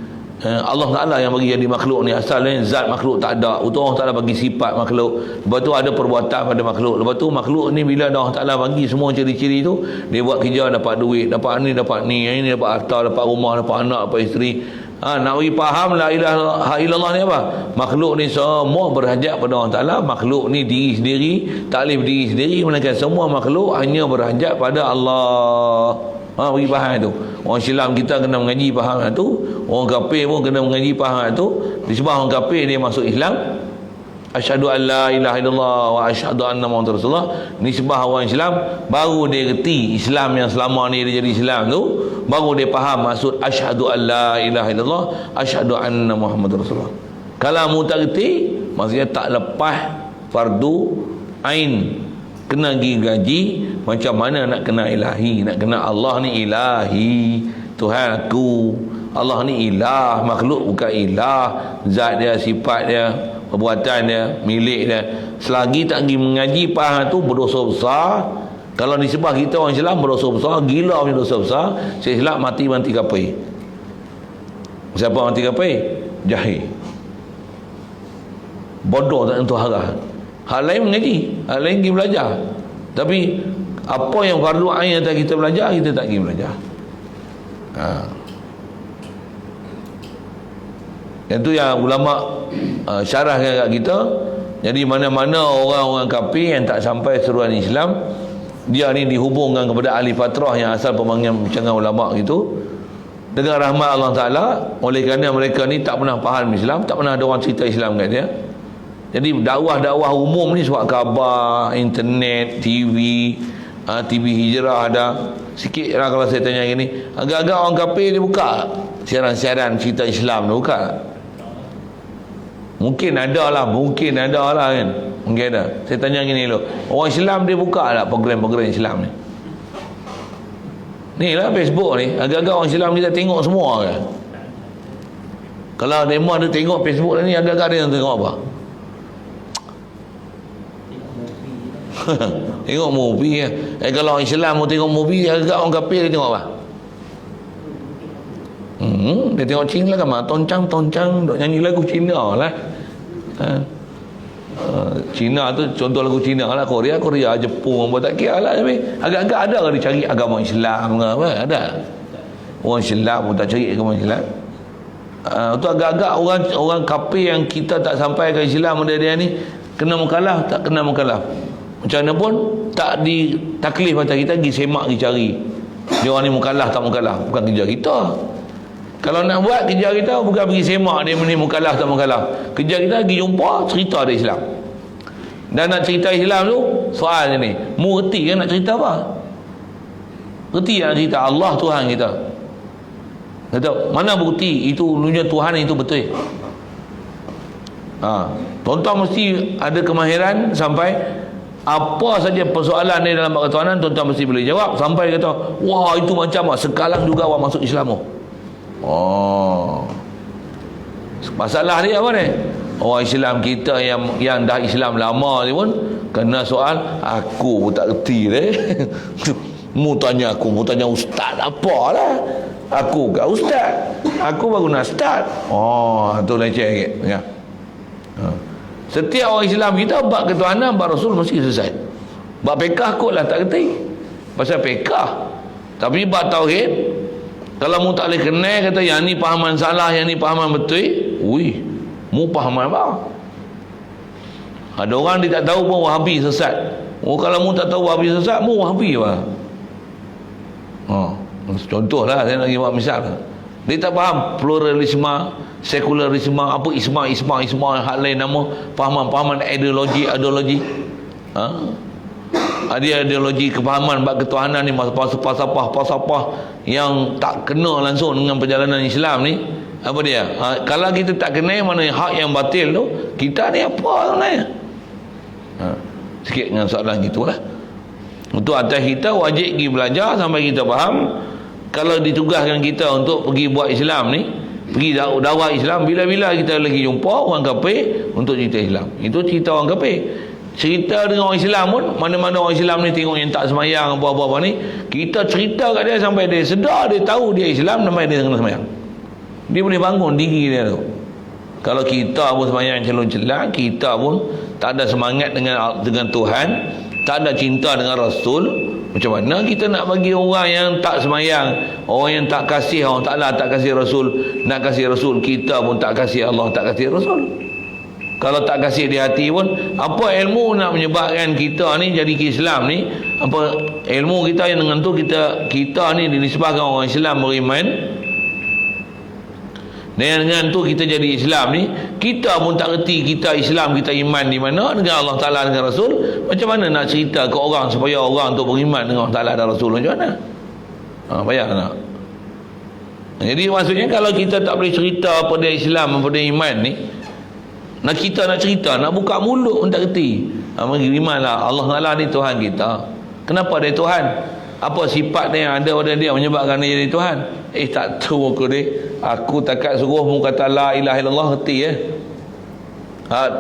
Allah Ta'ala yang bagi jadi makhluk ni. Asalnya zat makhluk tak ada. Untuk Allah Ta'ala bagi sifat makhluk. Lepas tu ada perbuatan pada makhluk. Lepas tu makhluk ni bila Allah Ta'ala bagi semua ciri-ciri tu, dia buat kerja dapat duit, dapat ni, dapat ni, yang ini dapat harta, dapat rumah, dapat anak, dapat isteri. Nak bagi faham la ilaha illallah ni apa? Makhluk ni semua berhajat pada Allah Ta'ala. Makhluk ni diri sendiri tak boleh berdiri sendiri, melainkan semua makhluk hanya berhajat pada Allah. Bagi faham tu. Orang Islam kita kena mengaji faham tu. Orang kafir pun kena mengaji faham tu. Disebab orang kafir dia masuk Islam, asyhadu an la ilaha illallah wa asyhadu anna muhammadar rasulullah. Nisbah orang Islam baru dia reti Islam yang selama ni dia jadi Islam tu, baru dia faham maksud asyhadu an la ilaha illallah, asyhadu anna muhammadar rasulullah. Kalau mu tak reti, maksudnya tak lepas fardu ain, kena pergi gaji. Macam mana nak kena ilahi, nak kena Allah ni ilahi, Tuhan aku. Allah ni ilah, makhluk bukan ilah. Zat dia, sifat dia, perbuatan dia, milik dia. Selagi tak pergi mengaji faham tu, berdosa besar. Kalau disebab kita orang Islam berdosa besar, gila punya dosa besar. Saya silap mati kafir. Siapa mati kafir? Jahil, bodoh, tak tentu arah. Hal lain mengaji, hal lain pergi belajar. Tapi apa yang fardu ain yang kita belajar, kita tak pergi belajar. Itu yang ulama syarahkan kat kita. Jadi mana-mana orang-orang kafir yang tak sampai seruan Islam, dia ni dihubungkan kepada ahli fatrah yang asal pemanggilan bincang ulama gitu, dengan rahmat Allah Ta'ala. Oleh kerana mereka ni tak pernah faham Islam, tak pernah ada orang cerita Islam kat dia. Jadi dakwah-dakwah umum ni sebab khabar, internet, TV, TV hijrah ada. Sikit lah kalau saya tanya gini, agak-agak orang kafir dia buka siaran-siaran cerita Islam dia buka. Mungkin ada lah kan. Mungkin ada. Saya tanya gini dulu, orang Islam dia buka tak program-program Islam ni? Ni lah Facebook ni, agak-agak orang Islam kita tengok semua kan. Kalau demo ada tengok Facebook ni, agak-agak dia tengok apa? Tengok movie ya. Kalau orang Islam mau tengok movie, agak orang kafir dia tengok apa? Dia tengok Cina kan, toncang dok nyanyi lagu Cina lah. Cina tu contoh lagu Cina lah. Korea, Jepun apa tak kira lah. Tapi agak-agak ada ke dia cari agama Islam ke apa? Ada. Orang Islam pun tak cari agama Islam. Tu agak-agak orang kafir yang kita tak sampai ke Islam dia ni kena mukallaf, tak kena mukallaf. Macam mana pun tak ditaklif atas kita pergi semak, pergi cari dia orang ni mukallaf tak mukallaf. Bukan kerja kita. Kalau nak buat kerja kita bukan pergi semak dia ni mukallaf tak mukallaf. Kerja kita pergi jumpa cerita dari Islam. Dan nak cerita Islam tu, soalnya ni, mu reti kan nak cerita apa? Reti nak cerita Allah Tuhan kita. Kata, mana bukti itu punya Tuhan itu betul? Tuan-tuan mesti ada kemahiran sampai apa saja persoalan ni dalam bab ketuhanan, tuan-tuan mesti boleh jawab. Sampai kata, wah itu macam sekarang juga awak masuk Islam. Masalah dia apa ni? Orang Islam kita yang dah Islam lama ni pun kena soal, aku pun tak reti deh. Mu tanya aku, mu tanya ustaz apalah. Aku ke ustaz? Aku baru nak start. Tu leceh sikit ya. Setiap orang Islam kita bab ketuhanan, bab Rasul mesti selesai. Bab fiqh kotlah tak reti. Pasal fiqh. Tapi bab tauhid, kalau mu tak boleh kenal, kata yang ni pahaman salah, yang ni pahaman betul, mu pahaman apa? Ada orang dia tak tahu pun Wahabi sesat. Kalau mu tak tahu Wahabi sesat, mu Wahabi apa? Contohlah saya nak buat misal. Dia tak faham pluralisme, sekularisme, apa isma hak lain nama, pahaman ideologi. Ada ideologi kepahaman bab ketuhanan ni, falsafah yang tak kena langsung dengan perjalanan Islam ni. Apa dia? Kalau kita tak kenal mana hak yang batil tu, kita ni apa sebenarnya? Sikit dengan soalan gitulah. Untuk atas kita wajib pergi belajar sampai kita faham. Kalau ditugaskan kita untuk pergi buat Islam ni, pergi dakwah Islam, bila-bila kita lagi jumpa orang kafir untuk cerita Islam, itu cerita orang kafir. Cerita dengan orang Islam pun, mana-mana orang Islam ni tengok yang tak semayang apa-apa ni, kita cerita kat dia sampai dia sedar, dia tahu dia Islam, sampai dia kena semayang. Dia boleh bangun diri dia tu. Kalau kita pun semayang celon-celang, kita pun tak ada semangat dengan Tuhan, tak ada cinta dengan Rasul, macam mana kita nak bagi orang yang tak semayang, orang yang tak kasih Allah Ta'ala, tak kasih Rasul, nak kasih Rasul, kita pun tak kasih Allah, tak kasih Rasul. Kalau tak kasih di hati pun, apa ilmu nak menyebabkan kita ni jadi Islam ni? Apa ilmu kita yang dengan tu kita ni dinisbahkan orang Islam beriman, dengan tu kita jadi Islam ni, kita pun tak reti kita Islam, kita iman di mana dengan Allah Ta'ala, dengan Rasul. Macam mana nak cerita ke orang supaya orang tu beriman dengan Allah Ta'ala dan Rasul? Macam mana? Payah nak. Jadi maksudnya kalau kita tak boleh cerita apa dia Islam, apa dia iman ni, kita nak cerita, nak buka mulut pun tak reti. Berimanlah Allah Ta'ala ni Tuhan kita. Kenapa dia Tuhan? Apa sifat dia yang ada pada dia menyebabkan dia jadi Tuhan? Tak tahu aku ni. Aku takat suruh mu kata la ilaha illallah, reti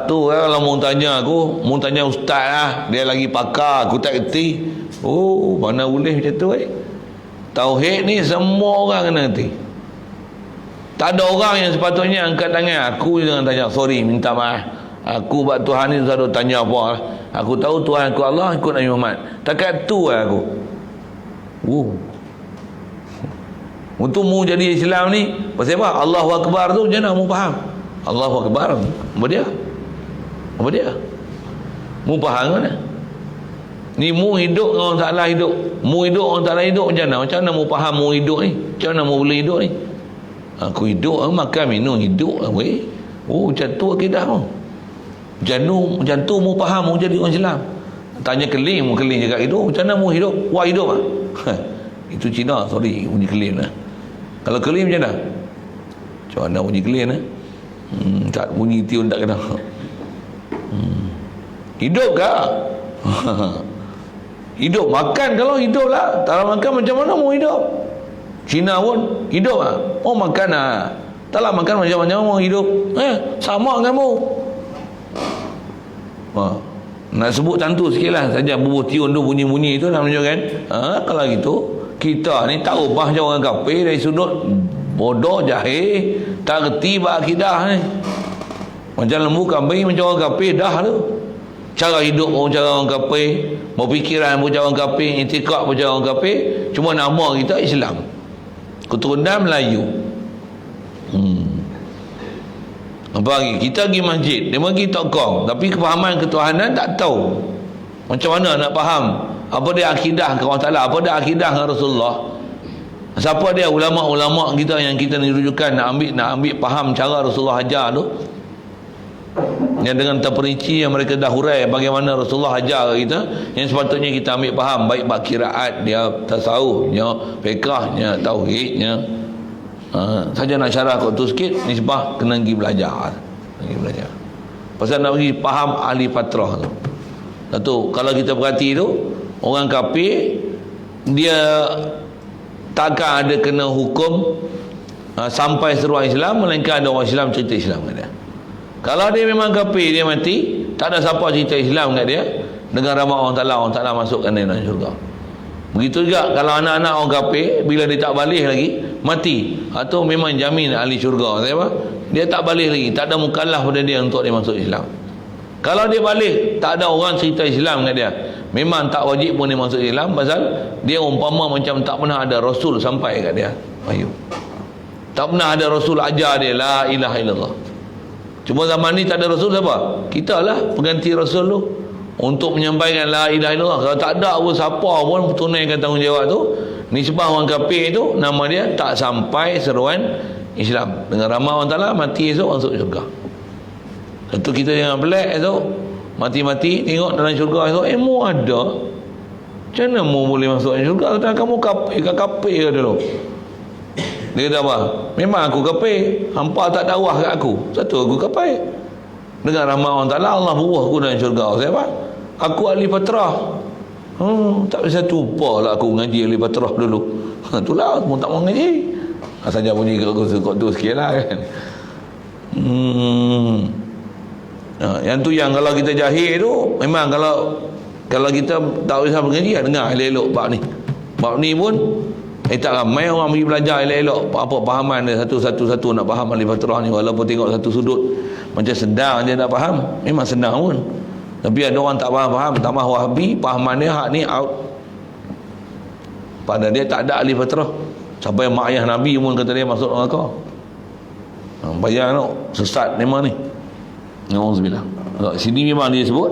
tu kalau mu tanya aku, mu tanya ustaz lah, dia lagi pakar, aku tak reti. Mana boleh macam tu Tauhid ni semua orang kena reti. Tak ada orang yang sepatutnya angkat tangan. Aku jangan tanya, sorry, minta maaf, aku buat Tuhan ni tak tanya apa lah. Aku tahu Tuhan aku Allah, ikut Nabi Muhammad. Takat tu lah aku. Untuk mu jadi Islam ni, pasal apa? Allahu Akbar tu macam mana mu faham? Allahu Akbar apa dia? Mu faham mana? Ni mu hidup dengan orang Ta'ala hidup, mu hidup orang Ta'ala hidup macam mana mu faham mu hidup ni? Macam mana mu boleh hidup ni? Aku hidup, makan minum hidup macam tu akidah mu. Macam tu mu faham mu jadi orang Islam. Tanya keling, mu keling cakap itu, macam mana mu hidup? Wah hidup itu Cina, sorry, bunyi keling lah. Kalau keling macam mana? Macam mana bunyi keling tak bunyi tiun tak kena. Hidup ke? Hidup, makan kalau hidup lah. Tak makan macam mana mau hidup? Cina pun hidup lah. Makan lah. Tak lah makan macam-macam mau hidup. Sama dengan mu. Nak sebut tentu sikit lah saja, bubuh tiun tu bunyi-bunyi tu nak menunjukkan. Kalau gitu, kita ni tak ubah macam orang kafir dari sudut bodoh, jahil, tak reti berakidah ni. Macam lembu kambing macam orang kafir dah tu. Cara hidup pun cara orang kafir, berfikiran pun cara orang kafir, itikad pun cara orang kafir. Cuma nama kita Islam, keturunan Melayu. Apa lagi? Kita pergi masjid, dia pergi tokong, tapi kefahaman ketuhanan tak tahu. Macam mana nak faham apa dia akidah ke Allah Ta'ala, apa dia akidah dengan Rasulullah? Siapa dia ulama-ulama kita yang kita ni rujukan nak ambil faham cara Rasulullah ajar tu? yang dengan terperinci yang mereka dah hurai bagaimana Rasulullah ajar kita, yang sepatutnya kita ambil faham, baik bab qiraat dia, tasawufnya, fiqahnya, tauhidnya. Saja nak syarah kot tu sikit, nisbah kena pergi belajar. Pasal nak pergi faham ahli fatrah tu. Satu, kalau kita perhati tu, orang kafir dia takkan ada kena hukum sampai seruan Islam, melainkan ada orang Islam cerita Islam kat dia. Kalau dia memang kafir, dia mati, tak ada siapa cerita Islam kat dia, dengan rahmat Allah Ta'ala masukkan dia dalam syurga. Begitu juga kalau anak-anak orang kafir, bila dia tak balik lagi, mati, atau memang jamin ahli syurga. Apa? Dia tak balik lagi, tak ada mukallaf pada dia untuk dia masuk Islam. Kalau dia balik, tak ada orang cerita Islam kat dia, memang tak wajib pun dia masuk Islam, pasal dia umpama macam tak pernah ada Rasul sampai kat dia. Tak pernah ada Rasul ajar dia la ilaha illallah. Cuma zaman ni tak ada Rasul, siapa? Kita lah pengganti Rasul tu untuk menyampaikan la ilaha illallah. Kalau tak ada pun, siapa pun tunaikan tanggungjawab tu, nisbah orang kafir tu, nama dia tak sampai seruan Islam. Dengan rahmat Allah Ta'ala, mati esok masuk syurga. Tentu kita jangan pelik esok mati-mati tengok dalam syurga esok, mu ada, macam mana mu boleh masuk syurga? Kata kamu kafir ke dulu? Dia kata apa? Memang aku kafir, hampa tak dakwah kat aku, satu aku kafir. Dengan rahmat Allah Ta'ala, Allah buah aku dalam syurga. Siapa? Aku ahli fatrah. Tak bisa tupa lah aku ngaji ahli fatrah dulu. Itulah aku tak mau ngaji. Saja bunyi kot tu sikit lah kan. Yang tu yang kalau kita jahil tu, memang kalau kita tak usah mengaji, dengar elok-elok bab ni pun tak ramai orang pergi belajar elok-elok apa pahaman dia, satu-satu nak faham ahli fatrah ni. Walaupun tengok satu sudut macam sedang je nak faham, memang senang pun, tapi ada orang tak faham tambah Wahabi, pahaman dia hak ni out, pada dia tak ada ahli fatrah. Sampai mak ayah Nabi pun kata dia masuk neraka. Bayang tau, sesat memang ni. Alhamdulillah. Sini memang dia sebut.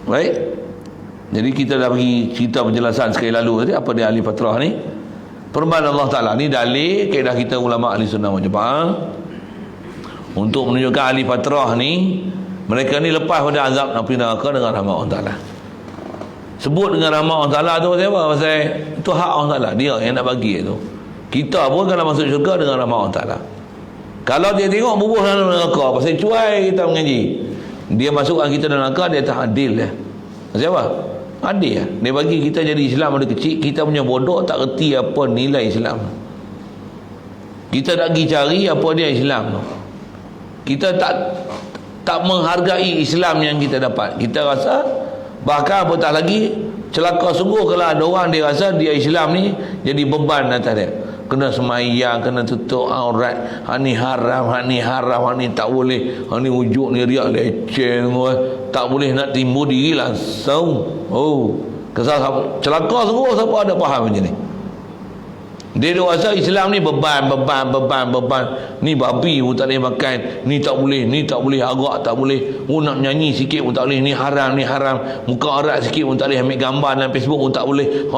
Baik. Jadi kita dah bagi cerita penjelasan sekali lalu tadi apa dia ahli fatrah ni. Firman Allah Ta'ala ni dalil kaedah kita ulama ahli sunnah wal jamaah untuk menunjukkan ahli fatrah ni, mereka ni lepas pada azab api neraka dengan rahmat Allah Ta'ala. Sebut dengan rahmat Allah Ta'ala tu pasal apa? Pasal itu hak Allah Ta'ala, dia yang nak bagi tu. Kita pun kalau masuk syurga dengan rahmat Allah Ta'ala. Kalau dia tengok bubuh dalam neraka, pasal cuai kita mengaji, dia masukkan kita dalam neraka, dia tak adil lah. Pasal apa? Adil lah. Dia bagi kita jadi Islam ada kecil, kita punya bodoh tak reti apa nilai Islam. Kita tak pergi cari apa dia Islam tu. Kita tak menghargai Islam yang kita dapat. Kita rasa, bahkan apatah lagi, celaka sungguh kalau ada orang dia rasa dia Islam ni jadi beban atas dia. Kena semayang, kena tutup aurat, hak ni haram, hak ni tak boleh, hak ni ujuk ni riak leceh, tak boleh nak timbul diri langsung. Kesal celaka sungguh siapa ada faham macam ni. Dia rasa Islam ni beban. Ni babi pun tak boleh makan, ni tak boleh arak tak boleh, nak nyanyi sikit pun tak boleh, ni haram, muka aurat sikit pun tak boleh, ambil gambar dalam Facebook pun tak boleh,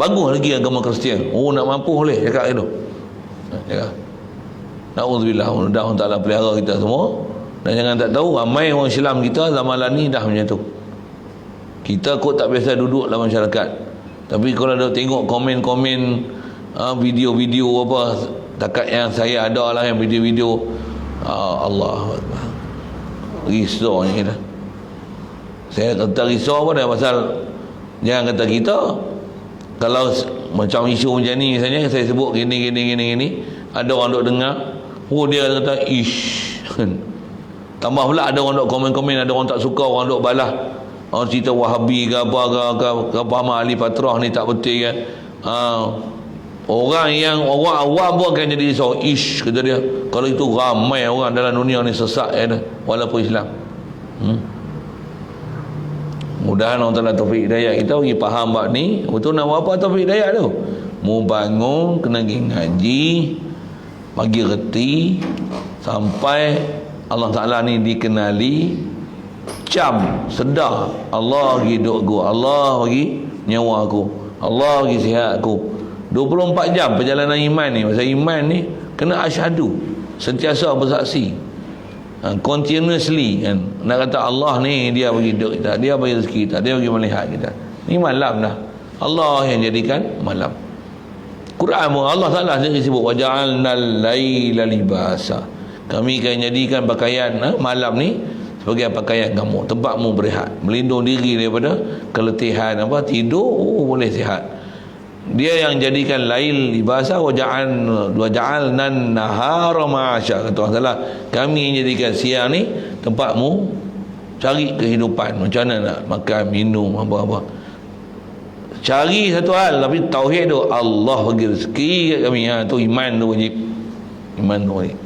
bagus lagi agama Kristian. Nak mampu boleh cakap itu. Na'udzubillah, mudah-mudahan Allah Ta'ala pelihara kita semua. Dan jangan tak tahu, ramai orang Islam kita zaman ni dah macam tu. Kita kot tak biasa duduk dalam masyarakat, tapi kalau ada tengok komen-komen video-video apa takat yang saya ada lah, yang video-video Allah risau ni kita. Saya kata risau apa dah, pasal jangan kata kita, kalau macam isu macam ni misalnya saya sebut gini, ada orang duk dengar, dia kata ish. Tambah pula ada orang duk komen-komen, ada orang tak suka, orang duk balas, orang cerita Wahabi ke apa ke faham ahli fatrah ni tak betul kan. Orang awam pun akan jadi risau. Ish, kata dia, kalau itu ramai orang dalam dunia ni sesat walaupun Islam. Mudah-mudahan Allah Ta'ala taufik hidayah kita bagi faham bab ni. Betul nak buat apa taufik hidayah tu? Mu bangun kena pergi ngaji, bagi reti sampai Allah Ta'ala ni dikenali, cam sedar Allah bagi hidup aku, Allah bagi nyawa aku, Allah bagi sihat aku. 24 jam perjalanan iman ni. Pasal iman ni kena asyhadu sentiasa bersaksi, continuously kan. Nak kata Allah ni dia bagi hidup kita, dia bagi rezeki kita, dia bagi melihat kita. Ni malam dah, Allah yang jadikan malam. Quran pun Allah Ta'ala sendiri sebut waja'alnal laila libasa, kami akan jadikan pakaian malam ni sebagai pakaian kamu, tempatmu berehat, melindung diri daripada keletihan, tidur boleh sihat. Dia yang jadikan lail libasa, waja'alnan nahara ma'asya, kata Allah Ta'ala, kami yang jadikan siang ni tempatmu cari kehidupan, macam mana nak makan, minum, apa-apa. Cari satu hal, tapi tauhid tu Allah bagi rezeki kat kami, tu iman tu wajib, iman tu wajib.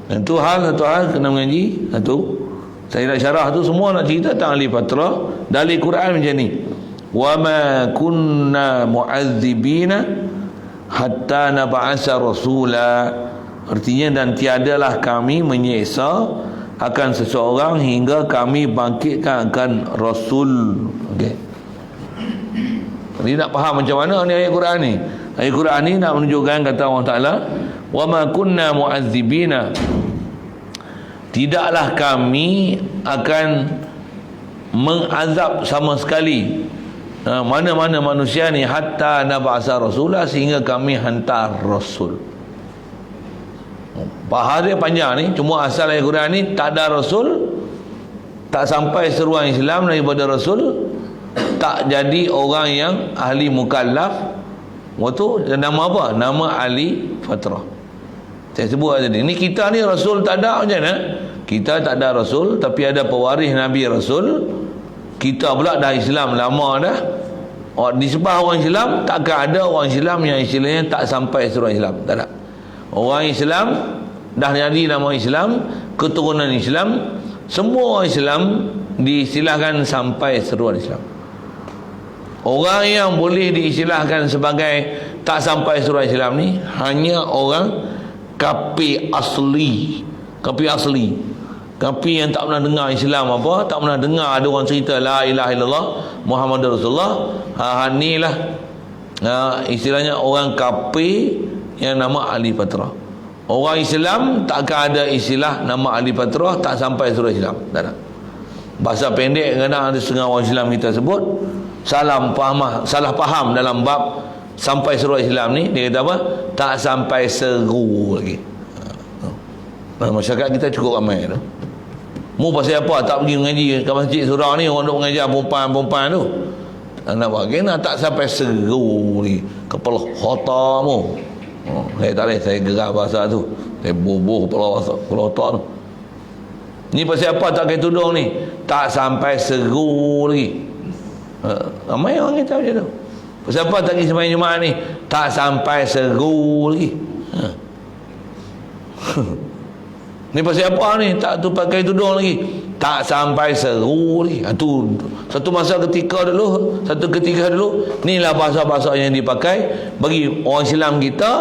Dan tu satu hal kena mengaji. Satu, saya nak syarah tu semua nak cerita tentang ahli fatrah dari Quran macam ni. Wa ma kunna mu'adzibina hatta nab'asa rasula, artinya dan tiadalah kami menyiksa akan seseorang hingga kami bangkitkan akan rasul. Okey, jadi nak faham macam mana ni ayat Quran ni. Ayat Quran ni nak menunjukkan kata Allah Ta'ala, wa ma kunna mu'adzibina, tidaklah kami akan mengazab sama sekali mana-mana manusia ni hatta nab'asa rasula, sehingga kami hantar rasul. Bahasa dia panjang ni, cuma asal ayat Quran ni tak ada rasul, tak sampai seruan Islam daripada rasul, tak jadi orang yang ahli mukallaf. Waktu nama apa? Nama ahli fatrah. Saya sebut tadi, ni kita ni rasul tak ada, macam mana? Kita tak ada rasul, tapi ada pewaris Nabi Rasul. Kita pula dah Islam lama dah. Disebab orang Islam, takkan ada orang Islam yang istilahnya tak sampai seruan Islam. Tak ada. Orang Islam dah jadi nama Islam, keturunan Islam, semua orang Islam diistilahkan sampai seruan Islam. Orang yang boleh diistilahkan sebagai tak sampai seruan Islam ni hanya orang kafir asli. Kafir asli, kafir yang tak pernah dengar Islam apa, tak pernah dengar ada orang cerita la ilaha illallah Muhammadur Rasulullah. Ni lah istilahnya orang kafir yang nama ahli fatrah. Orang Islam takkan ada istilah nama ahli fatrah tak sampai surah Islam, tak ada. Bahasa pendek kadang ada setengah orang Islam kita sebut salah faham dalam bab sampai surah Islam ni. Dia kata apa? Tak sampai seru lagi. Masyarakat kita cukup ramai tu. Mu pasal apa tak pergi mengaji ke masjid surah ni, orang duk mengajar perempuan-perempuan tu. Nak buat kena tak sampai seru lagi. Kepala otak mu. Saya tak boleh, saya gerak bahasa tu. Saya boboh kepala otak tu. Ni pasal apa tak pakai tudung ni? Tak sampai seru lagi. Ramai orang kata macam tu. Pasal apa tak pergi sembahyang Jumaat ni? Tak sampai seru lagi. Ni pasal apa ni? Tak tu pakai tudung lagi. Tak sampai seru lagi. Tu satu masa ketika dulu, inilah bahasa-bahasa yang dipakai bagi orang Islam kita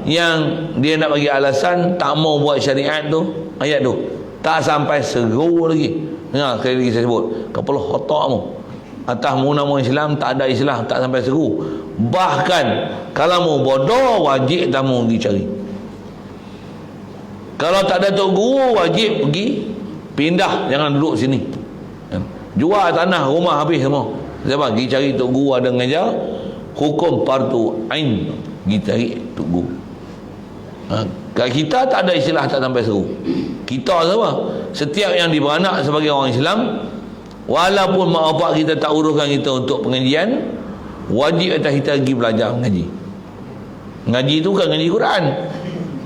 yang dia nak bagi alasan tak mau buat syariat tu, ayat tu. Tak sampai seru lagi. Sekali lagi saya sebut, kepala otakmu. Atas nama Islam tak ada Islam, tak sampai seru. Bahkan kalau mau bodoh wajib tamu pergi cari. Kalau tak ada tok guru wajib pergi pindah, jangan duduk sini. Jual tanah, rumah habis semua. Sebab pergi cari tok guru ada mengajar hukum fardu ain, pergi cari tok guru. Kat kita tak ada istilah tak sampai seru. Kita sama. Setiap yang diberanak sebagai orang Islam, walaupun mak bapak kita tak uruskan kita untuk pengajian, wajib atas kita pergi belajar mengaji. Ngaji tu kan ngaji Quran.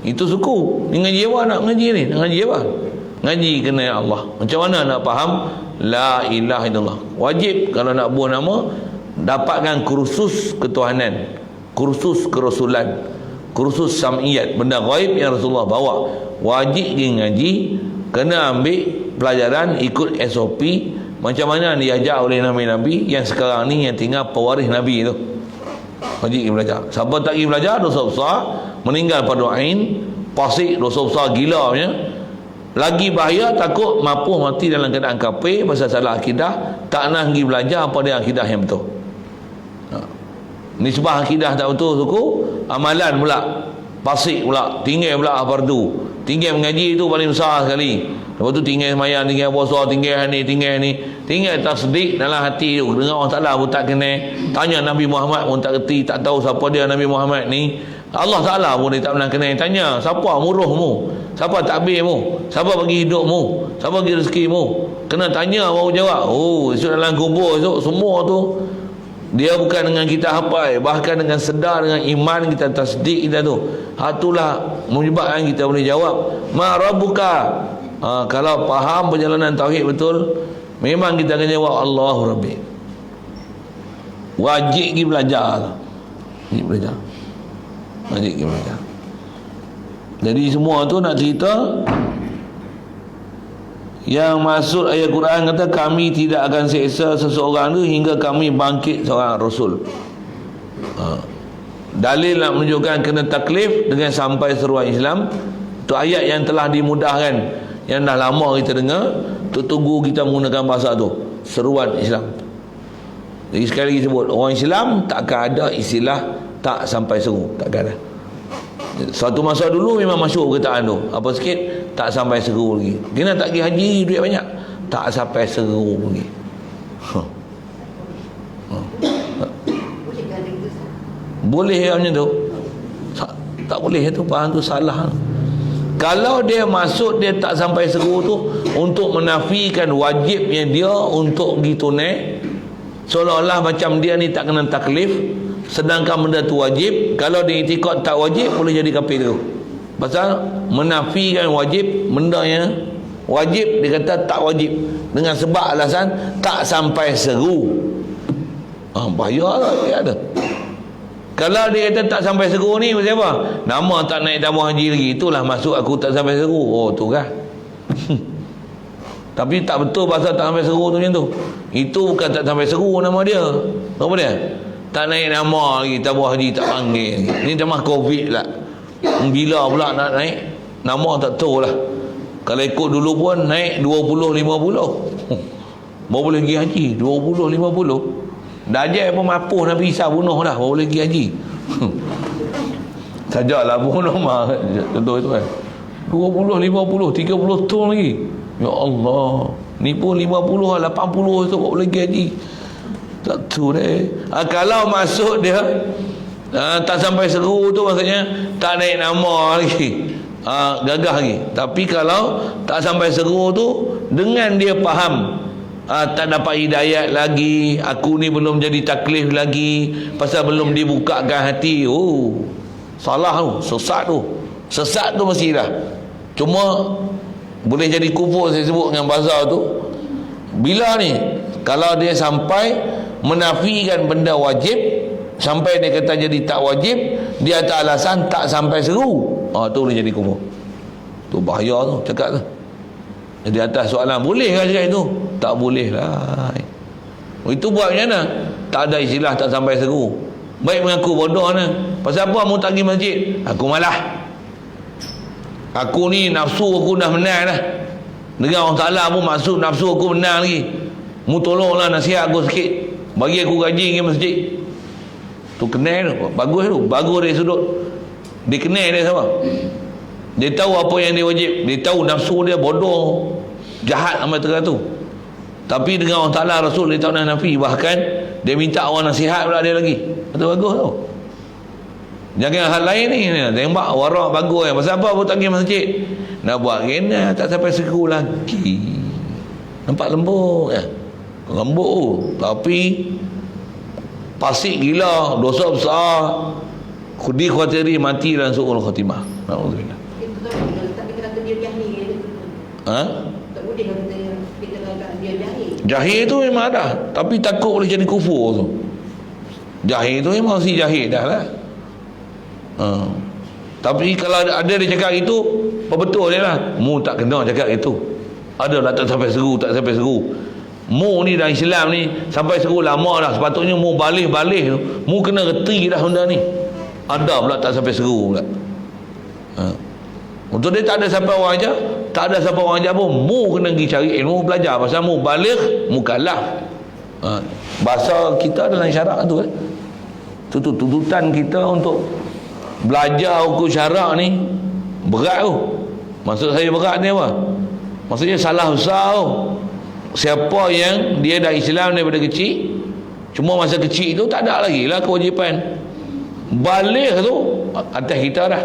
Itu suku. Ni ngaji apa nak ngaji ni? Nak ngaji apa? Ngaji kena Allah. Macam mana nak faham la ilaha illallah? Wajib kalau nak buat nama, dapatkan kursus ketuhanan, kursus kerasulan, kursus sam'iyat, benda ghaib yang Rasulullah bawa. Wajib pergi ngaji, kena ambil pelajaran, ikut SOP macam mana diajar oleh Nabi-Nabi yang sekarang ni yang tinggal pewaris Nabi tu. Wajib pergi belajar. Siapa tak pergi belajar, dosa besar, meninggal pada ain, fasik, dosa besar gila punya. Lagi bahaya, takut mampu mati dalam keadaan kafir pasal salah akidah, tak nak pergi belajar apa dia akidah yang betul. Nisbah akidah tak betul suku, amalan pula Pasik pula, tinggal pula fardu. Tinggal mengaji itu paling besar sekali. Lepas tu tinggal semayang, tinggal puasa, tinggal ni, tinggal tasdik dalam hati tu. Dengar orang Ta'ala pun tak kenal. Tanya Nabi Muhammad pun tak kerti, tak tahu siapa dia Nabi Muhammad ni. Allah Ta'ala pun dia tak pernah kenal. Tanya, siapa muruhmu? Siapa takbirmu? Siapa bagi hidupmu? Siapa bagi rezekimu? Kena tanya baru jawab. Oh, esok dalam kubur esok semua tu dia bukan dengan kita hafal, bahkan dengan sedar, dengan iman kita, tasdik kita tu, itulah menyebabkan kita boleh jawab ma rabbuka. Kalau faham perjalanan tauhid betul, memang kita akan jawab Allahu Rabbi. Wajib pergi belajar. Wajib pergi belajar. Jadi semua tu nak cerita, yang maksud ayat Quran kata kami tidak akan seksa seseorang tu hingga kami bangkit seorang Rasul. Dalil nak menunjukkan kena taklif dengan sampai seruan Islam. Tu ayat yang telah dimudahkan, yang dah lama kita dengar. Tu tunggu kita menggunakan bahasa tu, seruan Islam. Jadi sekali lagi sebut, orang Islam tak akan ada istilah tak sampai seru, tak akan ada. Satu masa dulu memang masyhur perkataan tu, apa sikit, tak sampai seru lagi. Dia nak tak pergi haji, duit banyak, tak sampai seru lagi. Boleh yang macam tu? Tak boleh tu, faham tu salah. Kalau dia maksud dia tak sampai seru tu untuk menafikan wajibnya dia untuk pergi tunai, seolah-olah macam dia ni tak kena taklif, sedangkan benda tu wajib. Kalau dia itikad tak wajib, boleh jadi kafir tu. Pasal menafikan wajib, benda yang wajib dia kata tak wajib dengan sebab alasan tak sampai seru. Bahaya lah dia ada. Kalau dia kata tak sampai seru ni macam apa? Nama tak naik tabung haji lagi, itulah maksud aku tak sampai seru. Oh tu kan. Tapi tak betul pasal tak sampai seru tu macam tu. Itu bukan tak sampai seru nama dia. Apa dia? Tak naik nama lagi, tabung haji tak panggil. Ni dah Covid lah. Bila pula nak naik nama tak tahu lah. Kalau ikut dulu pun naik 20-50 baru boleh pergi haji. 20-50 Dajjal pun mapuh Nabi Isa bunuh dah baru boleh pergi haji. Sajalah bunuh mah. Contoh itu kan 20-50 30 tahun lagi. Ya Allah, ni pun 50 80 tu baru boleh pergi haji. Tak tahu deh. Kalau maksud dia tak sampai seru tu maksudnya tak naik nama lagi, gagah lagi. Tapi kalau tak sampai seru tu dengan dia faham, tak dapat hidayat lagi, aku ni belum jadi taklif lagi pasal belum dibukakan hati. Oh, salah tu, sesat tu mestilah. Cuma boleh jadi kufur, saya sebut dengan bahasa tu, bila ni kalau dia sampai menafikan benda wajib, sampai dia kata jadi tak wajib, dia atas alasan tak sampai seru, tu boleh jadi kufur. Tu bahaya tu cakap tu. Jadi atas soalan boleh ke cakap itu? Tak boleh lah. Itu buat macam mana? Tak ada istilah tak sampai seru. Baik mengaku bodoh ni. Pasal apa mu tak pergi masjid? Aku malah. Aku ni nafsu aku dah menang dah. Dengan orang Ta'ala pun maksud nafsu aku menang lagi. Mu tolonglah nasihat aku sikit, bagi aku gaji pergi masjid. Tu kenal tu, bagus tu, bagus dari sudut dia kenal dia sama. Dia tahu apa yang dia wajib, dia tahu nafsu dia bodoh, jahat amat terang tu. Tapi dengan Allah Ta'ala, Rasul dia tak nak nafi, bahkan dia minta orang nasihat pula dia lagi. Itu bagus tu. Jangan hal lain ni, tembak warak bagus. Pasal apa pun tak pergi masjid? Nak buat kena tak sampai seru lagi. Nampak lembut ya? Lembut tapi pasik gila, dosa besar. Khudi khawatiri mati dan su'ul khatimah. Alhamdulillah. Tak boleh kita kata dia jahil. Jahil tu memang ada, tapi takut boleh jadi kufur tu. Jahil tu memang si jahil dah lah. Tapi kalau ada dia cakap itu, apa betul dia lah. Mu tak kena cakap itu. Ada lah tak sampai seru, tak sampai seru. Mu ni dalam Islam ni sampai seru lama dah. Sepatutnya mu balik-balik tu, mu kena reti dah benda ni. Ada pula tak sampai seru pula. Untuk dia tak ada sampai orang ajar, tak ada sampai orang ajar pun, mu kena pergi cari ilmu, belajar. Pasal mu balik, mukallaf. Bahasa kita dalam syarak tu tu tuntutan kita untuk belajar hukum syarak ni berat tu. Maksud saya berat ni apa? Maksudnya salah besar tu. Siapa yang dia dah Islam daripada kecil, cuma masa kecil tu tak ada lagi lah kewajipan, balik tu atas kita dah.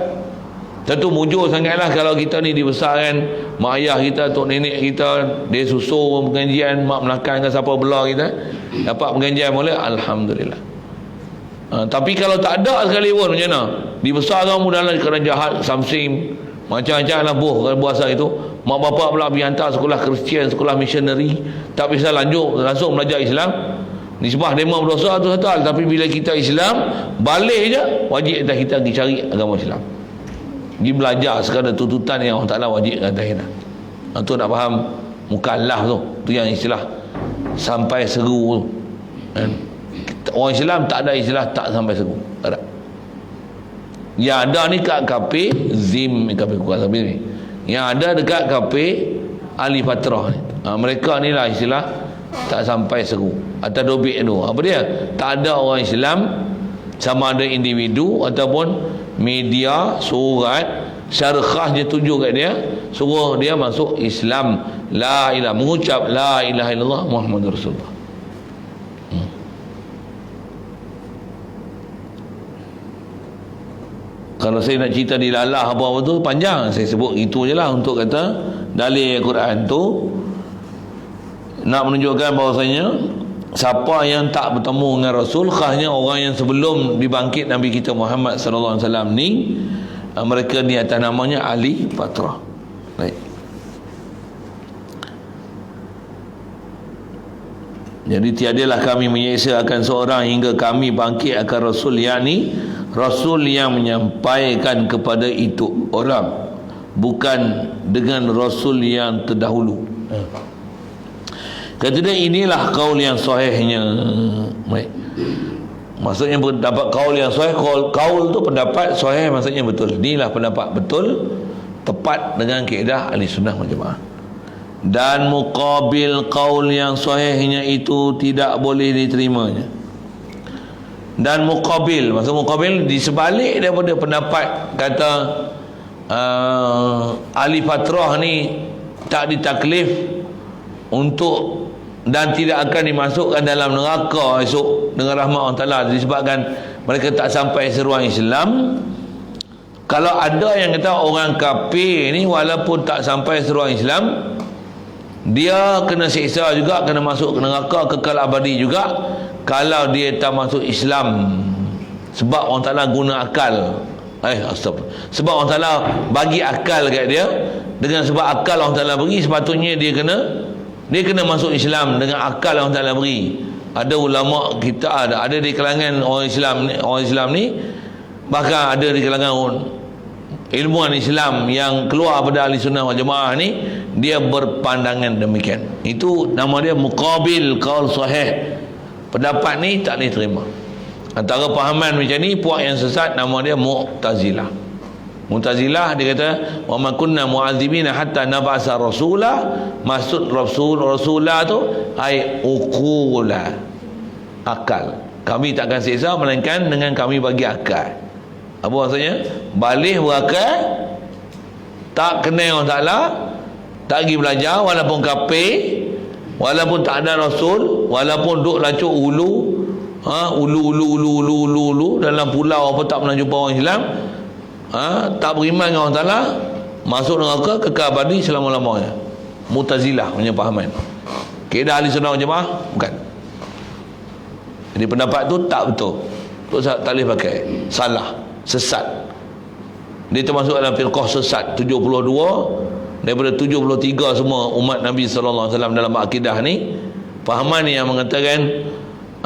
Tentu mujur sangatlah kalau kita ni dibesarkan mak ayah kita, tok nenek kita, dia susu pengajian, mak melakang ke siapa belah kita, dapat pengajian boleh, alhamdulillah. Tapi kalau tak ada sekali pun macam mana? Dibesarkan dalam keadaan jahat, samsim, macam-macam lah bahasa itu. Mak bapak pula pergi hantar sekolah Kristian, sekolah missionary, tak bisa langsung belajar Islam. Nisbah dema berdosa tu satu hal, tapi bila kita Islam, balik je wajib atas kita pergi cari agama Islam. Dia belajar sekadar tuntutan yang Allah Ta'ala wajib atas kita. Tu nak faham mukallaf tu. Tu yang istilah sampai seru tu. Orang Islam tak ada istilah tak sampai seru. Tak ada. Yang ada ni kat KP Zim, KP Kuala Sabir ni. Yang ada dekat KP Ali Fatrah ni. Mereka ni lah istilah tak sampai seru atau dobik tu. Apa dia? Tak ada orang Islam, sama ada individu ataupun media, surat, syarkhah dia tunjuk kat dia, suruh dia masuk Islam, la ilaha, mengucap la ilaha illallah Muhammadur Rasulullah. Kalau saya nak cerita dilalah apa-apa tu panjang, saya sebut itu je lah untuk kata dalil Al-Quran tu nak menunjukkan bahawasanya siapa yang tak bertemu dengan Rasul, khasnya orang yang sebelum dibangkit Nabi kita Muhammad sallallahu alaihi wasallam ni, mereka ni atas namanya Ali Fatrah. Baik. Jadi tiadalah kami menyeksa akan seorang hingga kami bangkit akan Rasul, yakni Rasul yang menyampaikan kepada itu orang, bukan dengan Rasul yang terdahulu. Kata dia, inilah kaul yang sahihnya. Baik. Maksudnya pendapat kaul yang sahih, kaul tu pendapat sahih, maksudnya betul. Inilah pendapat betul, tepat dengan kaedah ahli sunnah wal jamaah. Dan muqabil kaul yang sahihnya itu tidak boleh diterimanya. Dan muqabil, maksud muqabil di sebalik daripada pendapat kata ahli fatrah ni tak ditaklif untuk dan tidak akan dimasukkan dalam neraka esok dengan rahmat Allah Ta'ala disebabkan mereka tak sampai seruan Islam. Kalau ada yang kata orang kafir ni walaupun tak sampai seruan Islam, dia kena siksa juga, kena masuk ke neraka kekal abadi juga kalau dia tak masuk Islam, sebab Allah Ta'ala guna akal. Astagfirullah. Sebab Allah Ta'ala bagi akal kat dia, dengan sebab akal Allah Ta'ala beri, sepatutnya dia kena masuk Islam dengan akal yang Allah Ta'ala beri. Ada ulama kita ada di kalangan orang Islam ni, bahkan ada di kalangan ilmuwan Islam yang keluar pada ahli sunnah wal jamaah ni, dia berpandangan demikian. Itu nama dia muqabil qaul sahih. Pendapat ni tak boleh terima. Antara pahaman macam ni, puak yang sesat nama dia Mu'tazilah. Mu'tazilah dia kata wa ma kunna mu'adzibina hatta nab'asa rasula. Maksud rasulah tu ai uqula, akal. Kami takkan siksa melainkan dengan kami bagi akal. Apa maksudnya? Balik berakal, tak kenal Allah Ta'ala, tak pergi belajar, walaupun kafir, walaupun tak ada Rasul, walaupun duk lacuk ulu dalam pulau apa, tak pernah jumpa orang Islam, tak beriman dengan Allah Ta'ala, masuk neraka kekal abadi selama-lamanya. Mu'tazilah punya pahaman. Kaedah ahli sunnah wal jamaah bukan. Jadi pendapat tu tak betul, tu tak boleh pakai, salah, sesat. Dia termasuk dalam firqah sesat 72 daripada 73 semua umat Nabi sallallahu alaihi wasallam dalam akidah ni. Pahaman yang mengatakan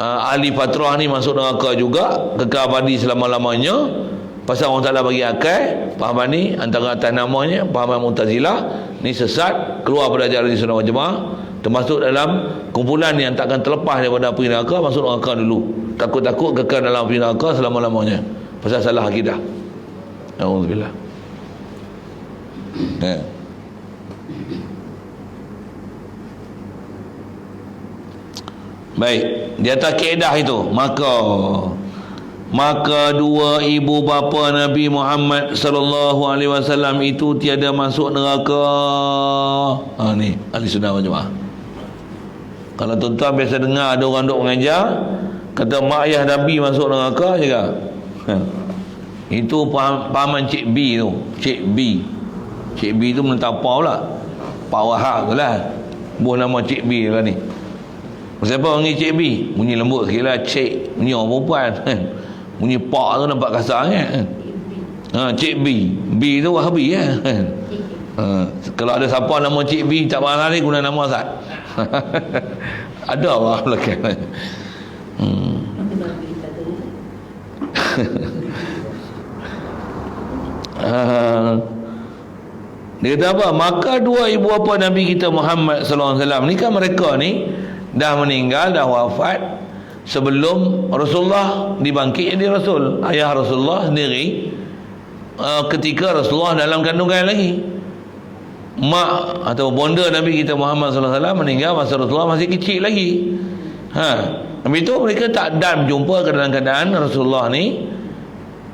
ahli fatrah ni masuk neraka juga kekal abadi selama-lamanya pasal orang Ta'ala bagi akal. Pahaman ni antara atas namanya pahaman Mu'tazilah ni sesat, keluar pada ajaran sunnah wal jamaah, termasuk dalam kumpulan yang takkan terlepas daripada api neraka, masuk neraka dulu, takut-takut kekal dalam api neraka selama-lamanya pasal salah akidah. Alhamdulillah. Baik, di atas kaedah itu, maka maka dua ibu bapa Nabi Muhammad sallallahu alaihi wasallam itu tiada masuk neraka. Ni ahli sunnah wal jamaah. Kalau tuan-tuan biasa dengar ada orang duk mengajar kata mak ayah Nabi masuk neraka je kan. Itu pahaman Cik B tu. Cik B tu menentang pula. Pak Wahab tu lah. Buah nama Cik B lah ni. Siapa panggil Cik B? Bunyi lembut sikit lah. Cik. Bunyi orang perempuan. Bunyi pak tu nampak kasar kan. Cik B. B tu Wahabi kan. Kalau ada siapa nama Cik B tak marah ni guna nama Azad. Ada orang belakang. Dia kata apa? Maka dua ibu bapa Nabi kita Muhammad sallallahu alaihi wasallam ni kan mereka ni dah meninggal, dah wafat sebelum Rasulullah dibangkit jadi Rasul. Ayah Rasulullah sendiri ketika Rasulullah dalam kandungan lagi, mak atau bonda Nabi kita Muhammad sallallahu alaihi wasallam meninggal masa Rasulullah masih kecil lagi. Habis itu mereka tak dan berjumpa dalam keadaan Rasulullah ni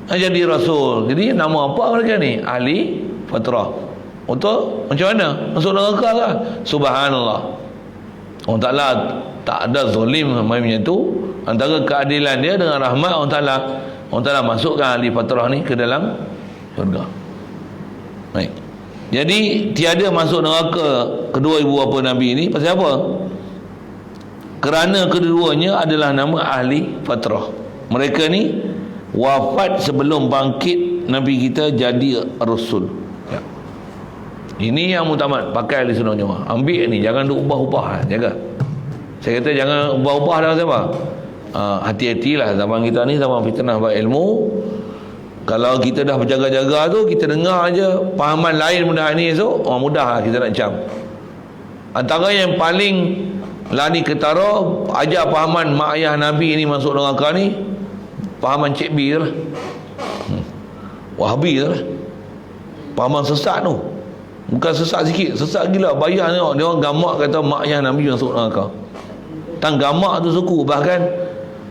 jadi Rasul. Jadi nama apa mereka ni? Ahli fatrah. Untuk macam mana? Masuk neraka kan? Subhanallah. Allah Ta'ala tak ada zalim macam tu. Antara keadilan dia dengan rahmat Allah Ta'ala masukkan ahli fatrah ni ke dalam surga. Baik. Jadi tiada masuk neraka kedua ibu bapa Nabi ni pasal apa? Kerana kedua-duanya adalah nama ahli fatrah. Mereka ni wafat sebelum bangkit Nabi kita jadi Rasul. Ya. Ini yang mutamat pakai ahli sunnah jemaah. Ambil ni, jangan duk ubah-ubah, jaga. Saya kata jangan ubah-ubah dah siapa? Hati-hatilah zaman kita ni zaman fitnah berilmu. Kalau kita dah berjaga-jaga tu, kita dengar aja pahaman lain mudah ni esok, mudah kita nak cam. Antara yang paling lani ketara ajar pahaman mak ayah Nabi ni masuk neraka ni, pahaman Cik B tu lah. Wahabi tu lah. Pahaman sesat tu. Bukan sesat sikit, sesat gila. Bayar tengok, dia orang gamak kata mak ayah Nabi masuk neraka. Tang gamak tu suku. Bahkan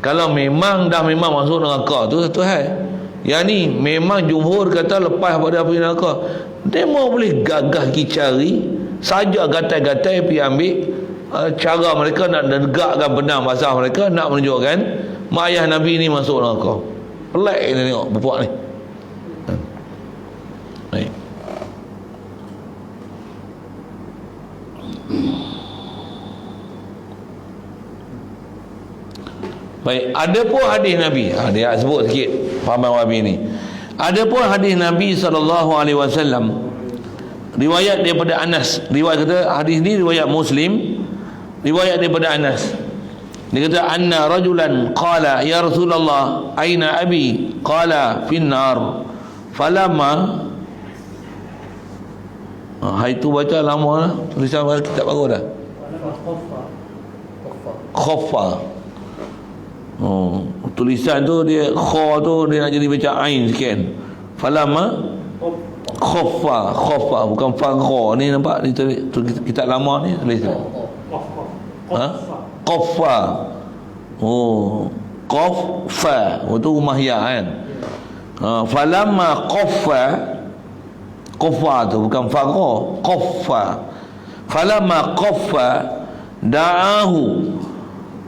kalau memang masuk neraka tu satu hal. Yang ni memang jumhur kata lepas pada api neraka. Dia mau boleh gagah pergi cari saja gatai-gatai pergi ambil cara mereka nak negakkan benar bahasa mereka, nak menunjukkan mak ayah Nabi ni masuk neraka. Pelik kita tengok bapak ni. Baik. Baik, ada pun hadis Nabi. Dia sebut sikit pahaman Wahabi ni. Ada pun hadis Nabi SAW, riwayat daripada Anas. Riwayat kata hadis ni riwayat Muslim, riwayat daripada Anas. Dia kata anna rajulan qala ya Rasulullah aina abi qala finnar falamma hai tu baca lama lah tulisan kitab baru dah khaffa. Tulisan tu dia kha tu dia nak jadi baca ain sikit. Falamma khaffa bukan fa ni, nampak ni kitab lama ni tulis. Qaffa. Qaffa itu rumah ya kan. Falamma qaffa tu bukan faqa, qaffa. Falamma qaffa da'ahu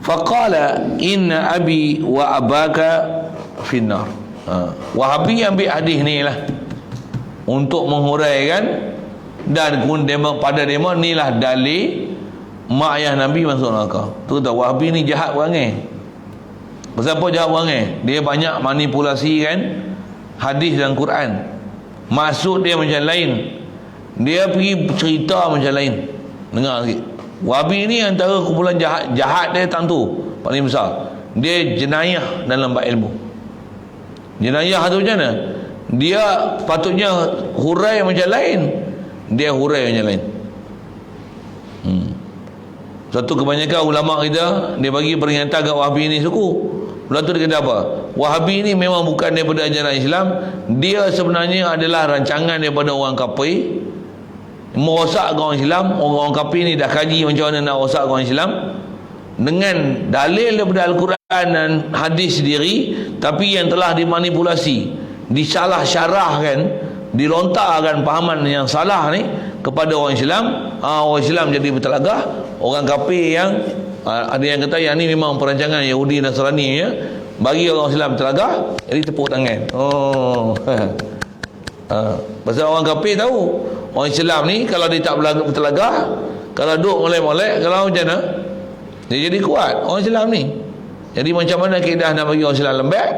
faqala inna abi wa abaka finnar. Wahabi ambil hadis ni lah untuk menghuraikan dan pada demo ni lah dalil mak ayah Nabi masuk neraka. Tu tahu Wahabi ni jahat perangai. Pasal apa jahat perangai? Dia banyak manipulasi kan hadis dan Quran. Maksud dia macam lain, dia pergi cerita macam lain. Dengar sikit. Wahabi ni antara kumpulan jahat dia tentu paling besar. Dia jenayah dalam bab ilmu. Jenayah tu macam mana? Dia patutnya hurai macam lain, dia hurai macam lain. Satu kebanyakan ulama kita dia bagi peringatan kat Wahabi ni suku. Lepas tu dia kata apa? Wahabi ni memang bukan daripada ajaran Islam. Dia sebenarnya adalah rancangan daripada orang kafir, merosakkan orang Islam. Orang kafir ni dah kaji macam mana nak rosakkan orang Islam. dengan dalil daripada Al-Quran dan hadis sendiri, tapi yang telah dimanipulasi, disalah syarahkan, dilontarkan pahaman yang salah ni kepada orang Islam. Orang Islam jadi bertelagah, orang kafir yang ada yang kata yang ni memang perancangan Yahudi dan Nasrani ya, bagi orang Islam bertelagah, jadi tepuk tangan. Pasal orang kafir tahu orang Islam ni kalau dia tak bertelagah, kalau duk molek-molek, kalau macam mana dia jadi kuat orang Islam ni. Jadi macam mana kaedah nak bagi orang Islam lembek?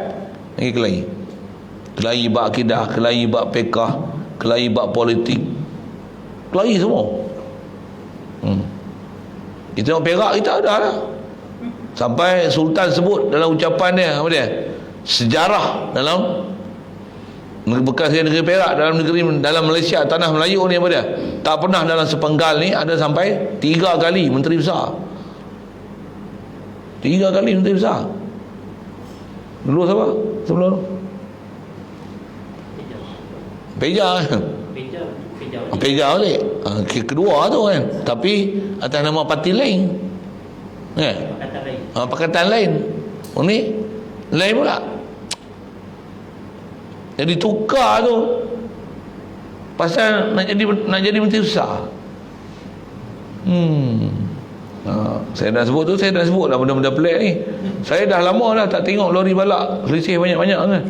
Lagi kelahi. Kelahi bab akidah, kelahi bab fiqh, kelahi bab politik. Kelahi semua. Kita orang Perak kita ada lah. Sampai Sultan sebut dalam ucapan dia, apa dia? Sejarah dalam bekas negeri Perak, dalam Malaysia, tanah Melayu ni apa dia? Tak pernah dalam sepenggal ni ada sampai 3 kali menteri besar. 3 kali menteri besar. Dulu siapa? Sebelum tu? Peja. Peja balik. Kedua tu kan. Tapi atas nama parti lain. Pakatan lain. Oh ni lain pula. Jadi tukar tu pasal nak jadi menteri besar. Saya dah sebut lah benda-benda pelik ni. Saya dah lama dah tak tengok lori balak selisih banyak-banyak kan.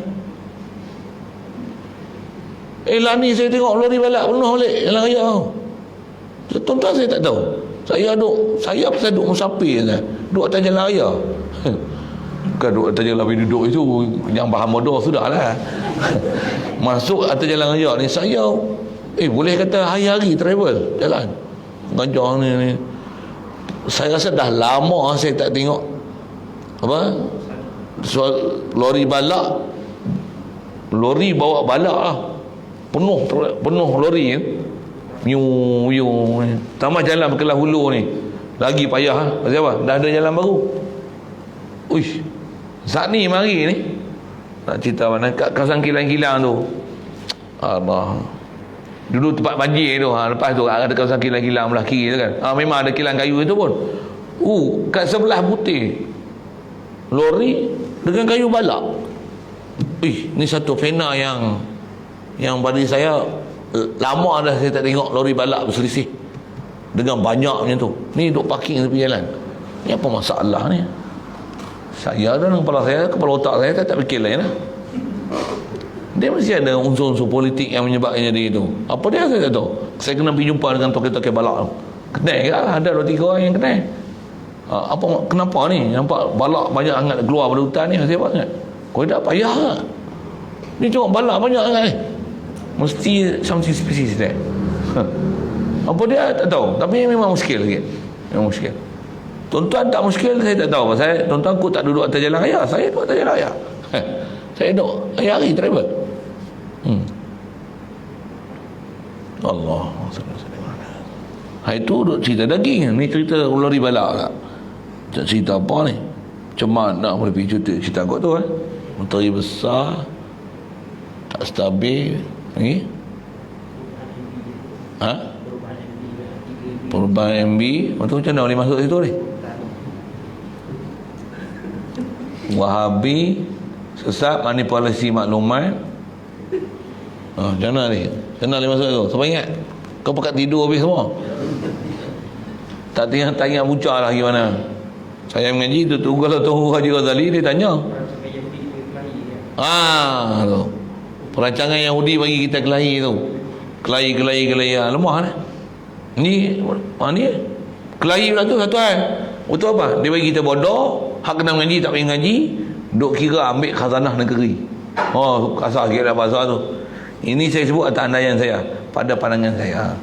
Lah ni saya tengok lori balak penuh balik jalan raya. Tuan-tuan saya tak tahu. Saya pasal duduk musafir je. Duduk atas jalan raya. Bukan duduk atas jalan raya, duduk itu yang bahan bodoh sudah lah. Masuk atas jalan raya ni saya boleh kata hari-hari travel jalan gajah ni. Saya rasa dah lama saya tak tengok lori balak, lori bawa balak lah, penuh lori kan. Tambah jalan Berkelah Hulu ni lagi payah. Pasal apa? Dah ada jalan baru. Uish, saat ni mari ni nak cerita mana kat kawasan kilang-kilang tu. Allah, dulu tempat banjir tu, lepas tu ada kawasan kilang-kilang belah kiri tu kan. Memang ada kilang kayu itu pun. Kat sebelah putih lori dengan kayu balak. Ni satu fena yang bagi saya lama dah saya tak tengok lori balak berselisih dengan banyak macam tu. Ni duk parking tepi jalan. Ni apa masalah ni? Saya dalam kepala otak saya tak fikir lain lah. Dia mesti ada unsur-unsur politik yang menyebabkan jadi itu. Apa dia saya tak tahu. Saya kena pergi jumpa dengan toke-toke balak tu. Kenal ke? Ada 2-3 orang yang kenal. Kenapa ni? Nampak balak banyak sangat keluar pada hutan ni. Saya ingat, kau tak payah tak? Ni cuma balak banyak sangat ni. Mesti something spesies dia. Apa dia tak tahu. Tapi memang muskil sikit. Memang muskil. Tuan-tuan tak muskil, saya tak tahu. Saya tuan-tuan aku tak duduk atas jalan raya. Saya duduk atas jalan raya. Saya duduk hari-hari travel. Allah. Itu duduk cerita daging. Ni cerita lori balak tak? Cerita apa ni? Macam mana boleh pergi cerita kot tu kan? Menteri besar tak stabil lagi. Perubahan MB. Macam mana boleh masuk situ ni? Wahabi, sesat, manipulasi maklumat. Macam mana ni? Macam mana boleh masuk tu? Siapa ingat? Kau pakat tidur habis semua. Tak tanya bucah lah gimana. Saya mengaji tu kalau Tuhu Haji Ghazali dia tanya. Tu. Perancangan Yahudi bagi kita kelahi tu. Kelahi lemah lah. Ni kelahi pula tu satu hal. Untuk apa? Dia bagi kita bodoh, hak kena mengaji tak payah mengaji, duk kira ambil khazanah negeri. Kasar sikit lah bahasa tu. Ini saya sebut atas andaian saya, pada pandangan saya.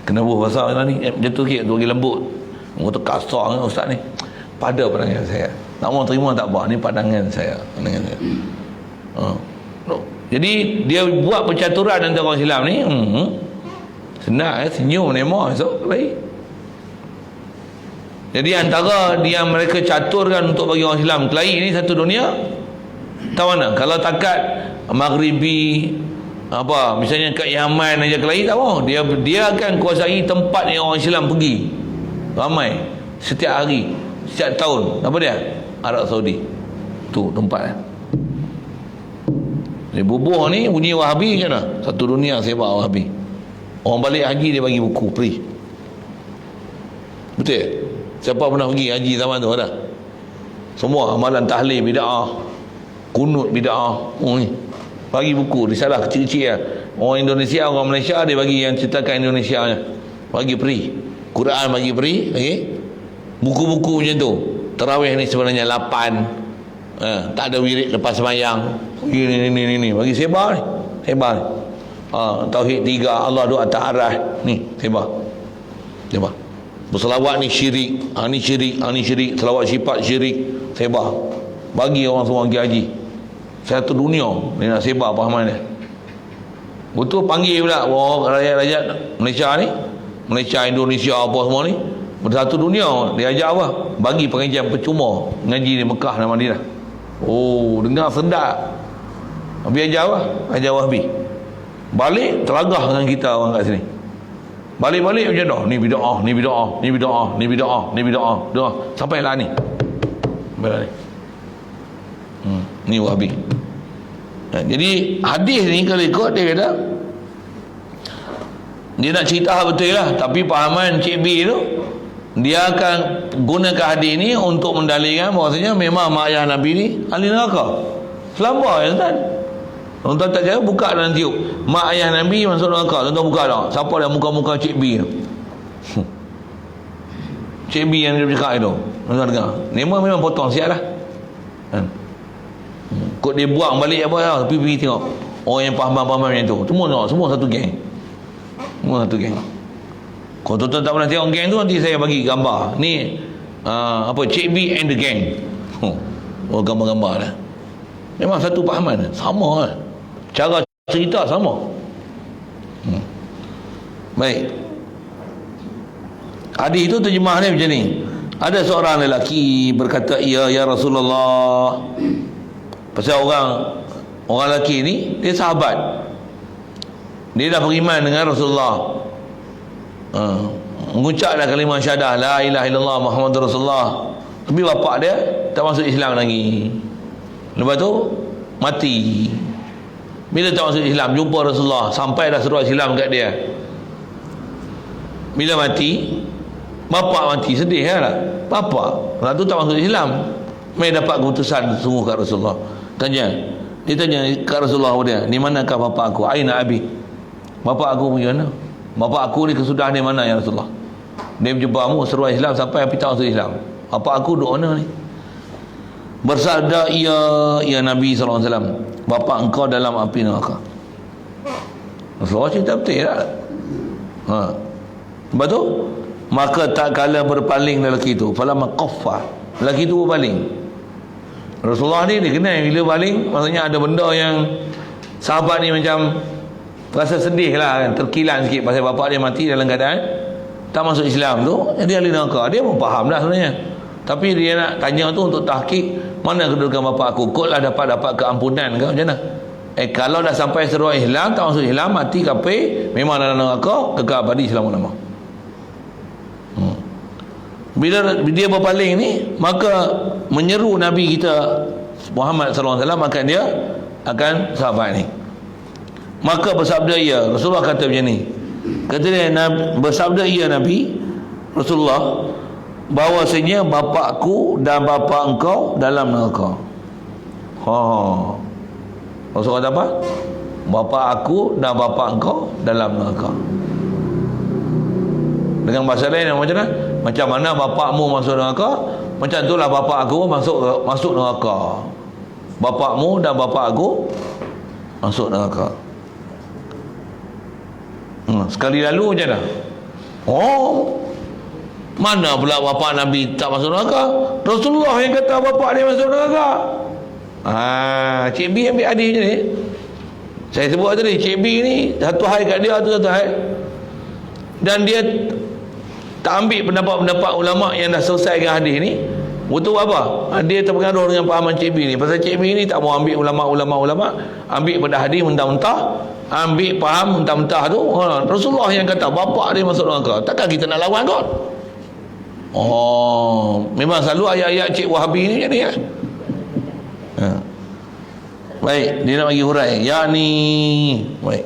Kena buat bahasa ni macam tu sikit, tu lagi lembut. Kata kasar kan ustaz ni. Pada pandangan saya. Nak mau terima tak apa, ni pandangan saya. Jadi dia buat percaturan antara orang Islam ni. Senang senyum nema esok baik. Jadi antara dia mereka caturkan untuk bagi orang Islam kelahi ni satu dunia. Tahu mana? Kalau takat Maghribi misalnya kat Yaman aja kelahi tak mau. Dia akan kuasai tempat yang orang Islam pergi. Ramai. setiap hari, setiap tahun. Apa dia? Arab Saudi. Tu tempat dia. Dia bubuh ni bunyi Wahabi je lah. Satu dunia sebab Wahabi. Orang balik haji dia bagi buku free. Betul? Siapa pernah pergi haji zaman tu ada? Semua amalan tahlil bid'ah, kunut bid'ah. Oh ni. Bagi buku, risalah kecil-kecil lah. Orang Indonesia, orang Malaysia dia bagi yang ceritakan Indonesia nya. Bagi free. Quran bagi free, okey. Buku-buku macam tu. Tarawih ni sebenarnya 8. Tak ada wirid lepas sembahyang. Ini bagi sebar ni. Sebar ni. Tauhid 3, Allah duduk atas arah. Ni, sebar. Sebar. Berselawat ni syirik. Ni syirik, ni syirik. Selawat sifat syirik. Sebar. Bagi orang semua pergi haji. Satu dunia dia nak sebar pahaman dia. Betul panggil pula rakyat-rakyat Malaysia ni, Malaysia, Indonesia apa semua ni, bersatu dunia. Dia ajar apa? Bagi pengajian percuma ngaji di Mekah dan Madinah. Oh, dengar sedap. Habis ajar apa? Ajar Wahabi. Balik teragah dengan kita orang kat sini. Balik-balik macam dah. Ni bid'ah, ni bid'ah, ni bid'ah, ni bid'ah, ni bid'ah. Dah sampai lah ni. Sampai lah ni. Ni Wahabi. Jadi hadis ni kalau ikut dia kata, dia nak cerita betul lah, tapi pahaman Cik B tu dia akan gunakan hadis ni untuk mendalilkan bahawasanya memang mak ayah Nabi ni ahli neraka. Selamba ya Tuan. Tuan tak cakap buka dan tiup. Mak ayah Nabi masuk neraka. Tuan buka tak? Siapa yang muka-muka Cik B tu? Cik B yang dia bercakap itu. Tuan dengar. Memang potong siap lah. Kod dia buang balik apa lah, tapi pergi tengok orang yang faham-faham macam tu. Semua satu geng. Semua satu geng. Kalau tuan-tuan tak pernah tengok geng tu, nanti saya bagi gambar. Ni Cik B and the gang. Gambar-gambar dah. Memang satu pahaman. Sama lah. Cara cerita sama. Baik. Hadis itu terjemah dia macam ni. Ada seorang lelaki berkata, ya Rasulullah. Pasal orang lelaki ni dia sahabat. Dia dah beriman dengan Rasulullah. Mengucap dah kalimah syahadah la ilaha illallah Muhammadur Rasulullah. Tapi bapak dia tak masuk Islam lagi. Lepas tu mati. Bila tak masuk Islam, jumpa Rasulullah, sampai dah seruan Islam kat dia. Bila mati, bapak mati, sedih lah. Bapak lepas tu tak masuk Islam, mai dapat keputusan sungguh kat Rasulullah. Dia tanya kat Rasulullah dia, di manakah bapak aku? Aina abi? Bapak aku pergi mana? Bapak aku ni kesudahan di mana ya Rasulullah? Dia menjumpa seruan Islam sampai api tak masuk Islam. Bapak aku duduk mana ni? Bersabda ya Nabi SAW, bapak engkau dalam api neraka. Rasulullah cerita betul tak? Lepas tu, maka tak kala berpaling lelaki itu, falamma qaffa, lelaki itu berpaling. Rasulullah ni dia kenal bila baling, maksudnya ada benda yang sahabat ni macam rasa sedih lah, terkilan sikit pasal bapak dia mati dalam keadaan tak masuk Islam tu. Dia ahli neraka. Dia pun faham dah sebenarnya, tapi dia nak tanya tu untuk tahqiq, mana kedudukan bapak aku, kot lah dapat keampunan ke macam mana. Kalau dah sampai seruan Islam, tak masuk Islam, mati kafir, memang dalam neraka kekal abadi selama-lamanya. Bila dia berpaling ni, maka menyeru Nabi kita Muhammad SAW, maka dia akan sahabat ni. Maka bersabda ia, Rasulullah kata macam ni, kata dia, bersabda ia Nabi Rasulullah, bahawasanya bapakku dan bapak engkau dalam neraka. Rasulullah kata apa? Bapak aku dan bapak engkau dalam neraka. Dengan bahasa lain macam mana? Macam mana bapakmu masuk neraka, macam itulah bapak aku masuk neraka. Bapakmu dan bapak aku masuk neraka. Sekali lalu macam mana? Mana pula bapak Nabi tak masuk neraka? Rasulullah yang kata bapak dia masuk neraka. Cik B ambil hadis macam ni. Saya sebut tadi, Cik B ni satu hai kat dia, satu hai. Dan dia tak ambil pendapat-pendapat ulama yang dah selesai dengan hadis ni. Betul apa? Dia terpengaruh dengan pahaman Cik B ni. Pasal Cik B ni tak mau ambil ulama-ulama, ambil pada hadis mentah-mentah, ambil faham mentah-mentah tu. Rasulullah yang kata bapak dia masuk neraka. Takkan kita nak lawan kot? Oh, memang selalu ayat-ayat Cik Wahabi ni jadi ya. Baik, dia nak bagi hurai. Yakni, baik.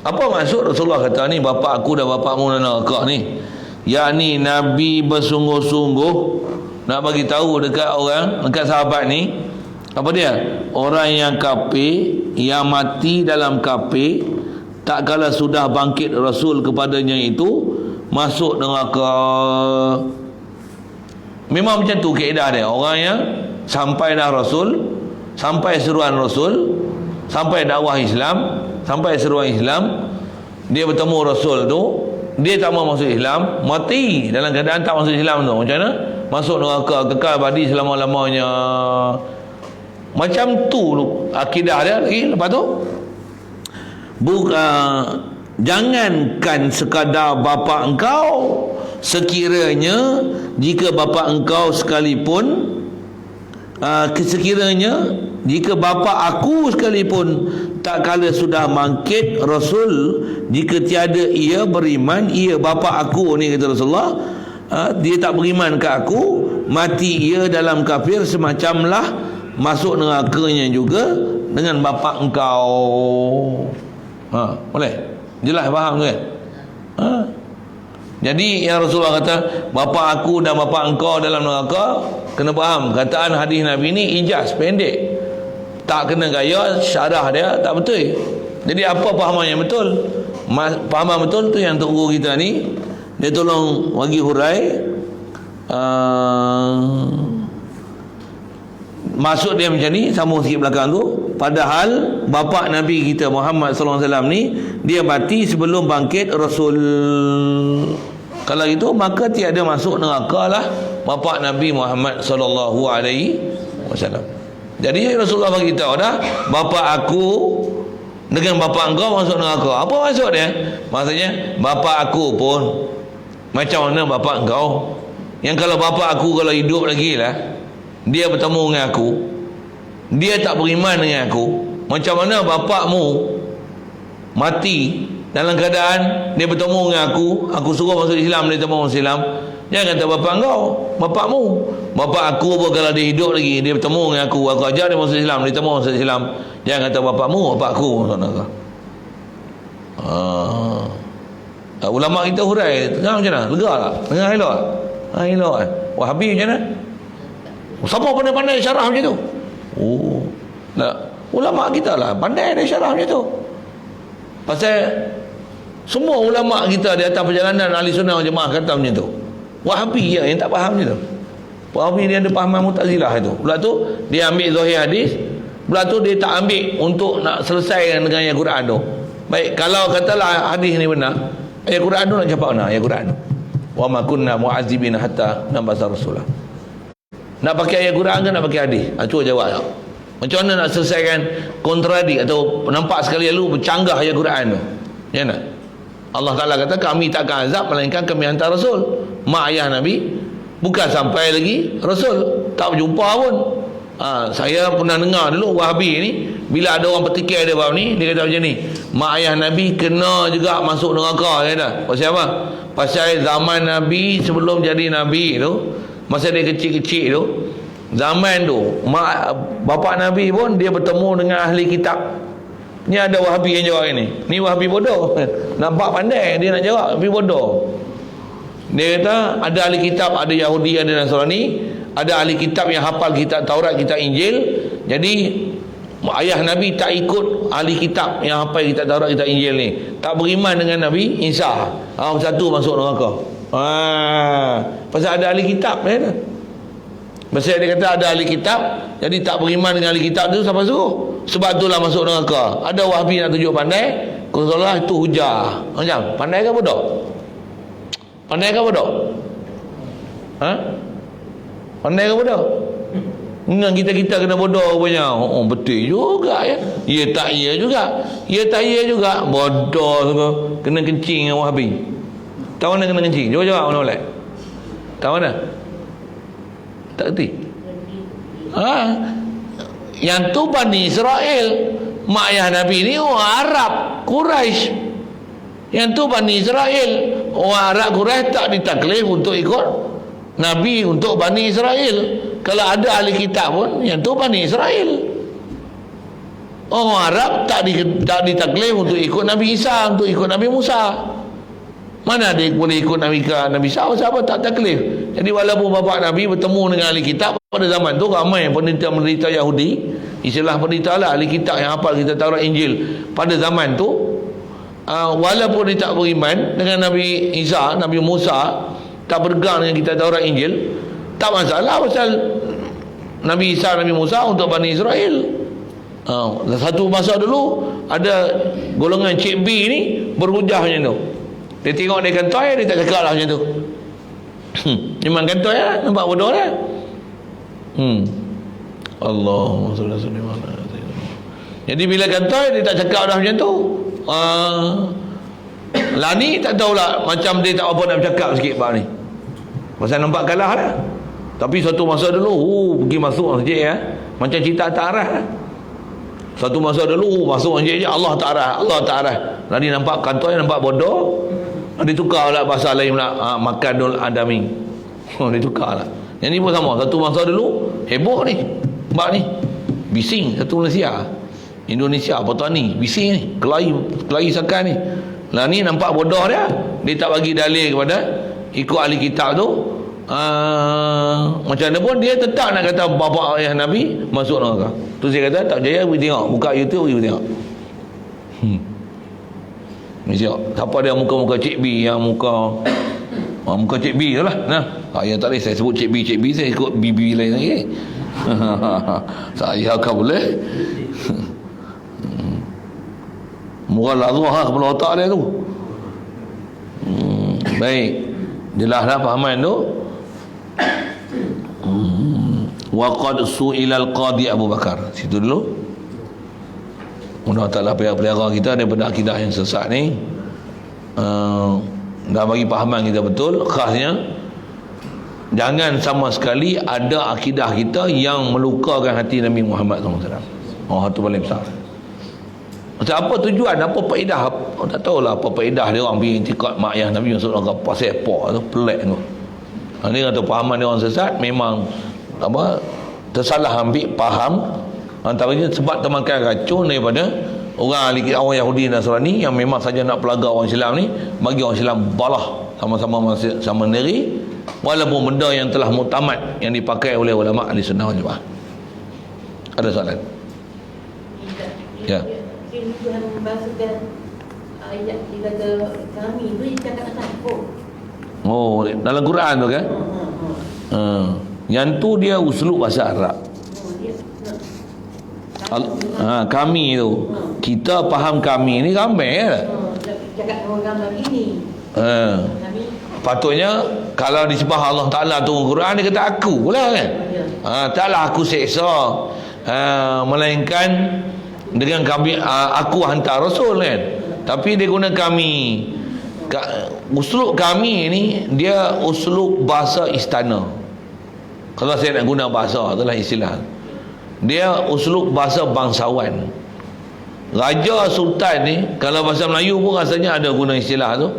Apa maksud Rasulullah kata ni bapa aku dan bapakmu dalam neraka ni? Yakni Nabi bersungguh-sungguh nak bagi tahu dekat orang, dekat sahabat ni, apa dia? Orang yang kafir, yang mati dalam kafir, tak kala sudah bangkit Rasul kepadanya itu masuk neraka. Memang macam tu kaedah dia. Orang yang sampai dah Rasul, sampai seruan Rasul, sampai dakwah Islam, sampai seruan Islam, dia bertemu Rasul tu, dia tak mau masuk Islam, mati dalam keadaan tak masuk Islam tu, macam mana? Masuk neraka kekal abadi selama-lamanya. Macam tu akidah dia lagi. Lepas tu jangankan sekadar bapa engkau, sekiranya jika bapa engkau sekalipun, sekiranya jika bapa aku sekalipun tak kala sudah bangkit Rasul, jika tiada ia beriman, ia bapa aku ni kata Rasulullah, dia tak beriman ke aku, mati ia dalam kafir, semacamlah masuk nerakanya juga dengan bapa engkau. Boleh? Jelas faham tu kan? Jadi yang Rasulullah kata bapa aku dan bapa engkau dalam neraka, kena faham kataan hadis Nabi ni ijaz, pendek, tak kena gaya syarah dia tak betul. Jadi apa fahaman yang betul? Fahaman betul tu yang Tok Guru kita ni dia tolong bagi hurai. Maksud dia macam ni, sambung sikit belakang tu. Padahal bapa Nabi kita Muhammad sallallahu alaihi wasallam ni dia mati sebelum bangkit Rasul. Kalau itu maka tiada masuk neraka lah bapa Nabi Muhammad sallallahu alaihi wasallam. Jadi Rasulullah bagi tahu dah, bapa aku dengan bapa engkau masuk neraka. Apa maksud dia? Maksudnya bapa aku pun macam mana bapa engkau. Yang kalau bapa aku kalau hidup lagi lah, dia bertemu dengan aku, dia tak beriman dengan aku, macam mana bapakmu mati dalam keadaan dia bertemu dengan aku suruh masuk Islam, dia tak mau masuk Islam. Jangan kata bapak engkau, bapakmu. Bapak aku pun kalau dia hidup lagi, dia bertemu dengan aku ajar dia masuk Islam, dia tak mau masuk Islam. Jangan kata bapakmu, bapak aku masuk neraka. Ulama kita hurai tengah macam mana? Lega tak? Tengah elok tak? Elok kan? Wahabi macam mana? Siapa pandai-pandai syarah macam tu? Ulama kita lah pandai dia syarah macam tu. Pasal semua ulama kita di atas perjalanan ahli sunnah wal jemaah kata macam tu. Wahabi je yang tak faham macam tu. Wahabi dia ada pahaman Mu'tazilah itu. Pula tu dia ambil zahir hadis, pula tu dia tak ambil untuk nak selesaikan dengan ayat Quran tu. Baik, kalau katalah hadis ni benar, ayat Quran tu nak cakap mana? Ayat Quran tu, wa ma kunna mu'adzibina hatta nab'atha rasulah. Nak pakai ayat Quran ke nak pakai hadis? Cuba jawab tak? Macam mana nak selesaikan kontradik atau nampak sekali lalu bercanggah ayat Quran tu? Ya nak? Allah Ta'ala kata kami takkan azab melainkan kami hantar Rasul. Mak ayah Nabi bukan sampai lagi Rasul, tak berjumpa pun. Saya pernah dengar dulu Wahabi ni, bila ada orang petikir dia bab ni, dia kata macam ni, mak ayah Nabi kena juga masuk neraka. Dia kata pasal apa? Pasal zaman Nabi sebelum jadi Nabi tu, masa dia kecil-kecil tu, zaman tu bapa Nabi pun dia bertemu dengan ahli kitab. Ni ada Wahabi yang jawab ni. Ni Wahabi bodoh. Nampak pandai dia nak jawab, tapi bodoh. Dia kata ada ahli kitab, ada Yahudi, ada Nasrani, ada ahli kitab yang hafal kitab Taurat, kitab Injil. Jadi ayah Nabi tak ikut ahli kitab yang hafal kitab Taurat, kitab Injil ni, tak beriman dengan Nabi Isa. Satu masuk neraka. Pasal ada ahli kitab dia kata. Pasal dia kata ada ahli kitab, jadi tak beriman dengan ahli kitab tu siapa suruh? Sebab itulah masuk neraka. Ada Wahabi nak tunjuk pandai, Rasulullah itu hujah. Macam pandai ke bodoh? Pandai ke bodoh? Pandai ke bodoh? Dengan kita kena bodoh punya. Betul juga ya. Ya tak ya juga. Ya tak ya juga. Bodoh tu kena kencing dengan Wahabi. Tahu mana kena kencing? Jawab mana boleh? Tahu mana? Tak kerti. Yang tu Bani Israel. Mak ayah Nabi ni orang Arab, Quraisy. Yang tu Bani Israel. Orang Arab Quraisy tak ditaklif untuk ikut Nabi untuk Bani Israel. Kalau ada ahli kitab pun yang tu Bani Israel. Orang Arab tak ditaklif untuk ikut Nabi Isa, untuk ikut Nabi Musa. Mana dia boleh ikut Nabi Isa? Siapa tak taklif? Jadi walaupun bapa Nabi bertemu dengan ahli kitab pada zaman tu, ramai penderita Yahudi, istilah penderita lah, ahli kitab yang hafal kita Taurat Injil pada zaman tu, walaupun dia tak beriman dengan Nabi Isa, Nabi Musa, tak berpegang dengan kita Taurat Injil, tak masalah pasal Nabi Isa, Nabi Musa untuk Bani Israel. Satu masa dulu ada golongan Cik B ni berhujah macam tu. Dia tengok dia kantoi, dia tak cakap lah macam tu. Memang kantoi lah, nampak bodoh lah. Allahumma salli ala sayyidina. Jadi bila kantoi dia tak cakap dah macam tu. Lah ni tak tahulah, macam dia tak apa nak bercakap sikit pak ni. Pasal nampak kalah lah. Tapi satu masa dulu pergi masuk masjid ya, macam cerita tak arah lah. Satu masa dulu masuk masjid je Allah tak arah, Allah tak arah. Lah ni nampak kantoi, nampak bodoh. Dia tukar lah bahasa lain pula, makanul adami. Dia tukar lah. Yang ni pun sama, satu masa dulu heboh ni bab ni, bising satu Indonesia petani bising ni, kelahi sakan ni. Lah ni nampak bodoh dia tak bagi dalil kepada ikut ahli kitab tu. Macam mana pun dia tetap nak kata bapa ayah Nabi masuk neraka. Tu saya kata tak percaya, pergi tengok, buka YouTube pergi tengok. Siapa dia muka-muka Cik B, yang muka Cik B tu lah. Yang tak boleh saya sebut Cik B, saya ikut BB lain lagi. Saya akan boleh. Murah lazwah kepala otak dia tu. Baik, jelas dah pahaman tu. Wa qad su'ila al-qadi Abu Bakar. Situ dulu. Allah Ta'ala pelihara kita daripada akidah yang sesat ni. Dah bagi pahaman kita betul. Khasnya jangan sama sekali ada akidah kita yang melukakan hati Nabi Muhammad SAW. Itu paling besar. Macam apa tujuan, apa faedah? Tak tahulah apa faedah dia orang pergi intikad mak ayah Nabi masuk neraka pasal apa tu, pelik tu. Ni kata pahaman dia orang sesat, memang tersalah ambil faham. Antaranya sebab termakan racun daripada orang Yahudi dan Nasrani yang memang saja nak pelaga orang Islam ni, bagi orang Islam balah sama sendiri, walaupun benda yang telah muktamad yang dipakai oleh ulama ahli sunnah wal jamaah. Ada soalan? Ya. Tuhan membahasakan ayat dia kata kami tu dia cakap takut. Oh, dalam Quran tu kan? Yang tu dia uslub bahasa Arab. Kami tu, kita faham kami ni ramai lah. Cakap orang ramai gini. Patutnya kalau disebut Allah Ta'ala turun Quran, dia kata aku pula kan. Taklah aku seksa, melainkan dengan kami, aku hantar Rasul kan. Tapi dia guna kami. Uslub kami ni dia uslub bahasa istana. Kalau saya nak guna bahasa, itulah istilah. Dia uslub bahasa bangsawan. Raja Sultan ni, kalau bahasa Melayu pun rasanya ada guna istilah tu.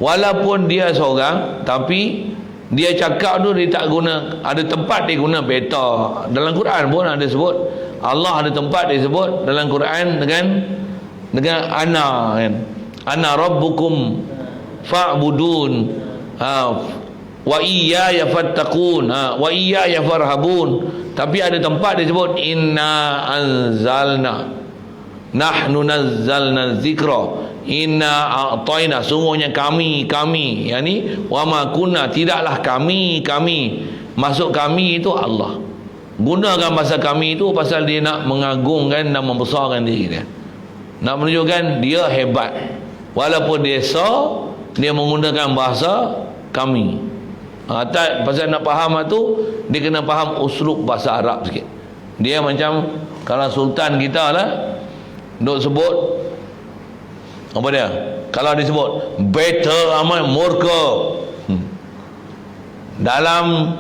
Walaupun dia seorang, tapi dia cakap tu dia tak guna, ada tempat dia guna beta. Dalam Quran pun ada sebut, Allah ada tempat dia sebut dalam Quran dengan ana kan. Ana rabbukum fa'budun. Wa iyaya fattaqun, wa iyaya farhabun. Tapi ada tempat dia sebut inna anzalna, nahnu nazzalna dzikra, inna a'tayna, sungguhnya kami, yang ni wa ma kunna, tidaklah kami. Masuk kami itu Allah. Gunakan bahasa kami itu pasal dia nak mengagungkan dan membesarkan diri dia, nak menunjukkan dia hebat. Walaupun dia dia menggunakan bahasa kami. Tak, pasal nak faham tu dia kena faham uslub bahasa Arab sikit. Dia macam kalau sultan kita lah duk sebut apa dia, kalau dia sebut beta amat murka dalam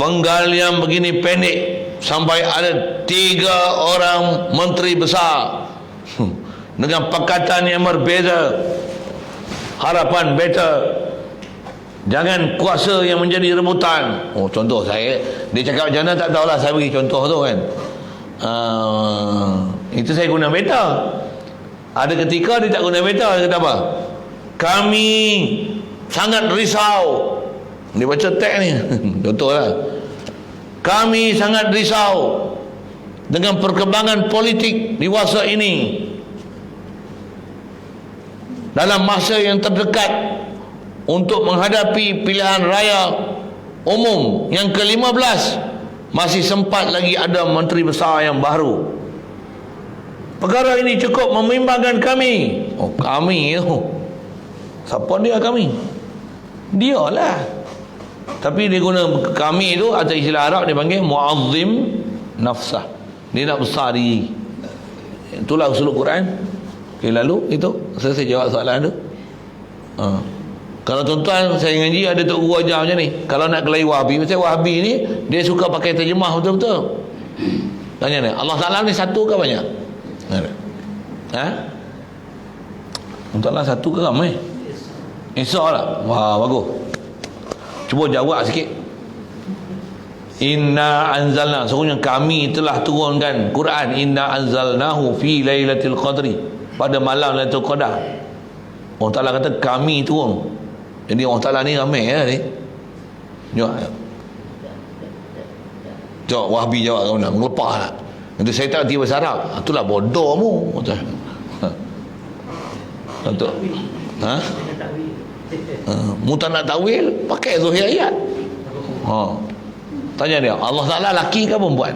penggalian begini pendek sampai ada 3 orang menteri besar dengan pakatan yang berbeza, harapan beta Jangan kuasa yang menjadi rebutan. Oh, contoh saya, dia cakap macam mana tak tahulah, saya bagi contoh tu kan. Itu saya guna beta. Ada ketika dia tak guna beta, dia kata apa? Kami sangat risau. Dia baca teks ni. Contohlah. Kami sangat risau dengan perkembangan politik di masa ini. Dalam masa yang terdekat, untuk menghadapi pilihan raya umum yang ke-15, masih sempat lagi ada menteri besar yang baru. Perkara ini cukup membimbangkan kami. Oh, kami tu, siapa dia kami? Dia lah. Tapi dia guna kami tu, atau istilah Arab dia panggil mu'azzim nafsah. Dia nak besar diri. Itulah usul Quran. Okay, lalu itu saya jawab soalan tu. Kalau tuan-tuan saya ngaji ada tok guru ajar macam ni. Kalau nak kelahi Wahabi, macam Wahabi ni dia suka pakai terjemah betul-betul. Tanya ni, Allah Taala ni satu ke banyak? Untuk Allah satu ke ramai? Esok lah. Wah, bagus. Cuba jawab sikit. Inna anzalna, sesungguhnya kami telah turunkan Quran. Inna anzalnahu fi lailatul qadri, pada malam Lailatul Qadar. Allah Taala kata kami turun. Jadi Allah Taala ni ramai ya ni. Jawab Wahabi jawab kau nak melepah lah. Nanti saya tak tiba bahasa Arab. Itulah bodohmu. Untuk mu tak nak tawil, pakai zuhir ayat. Tanya dia, Allah Taala laki ke perempuan?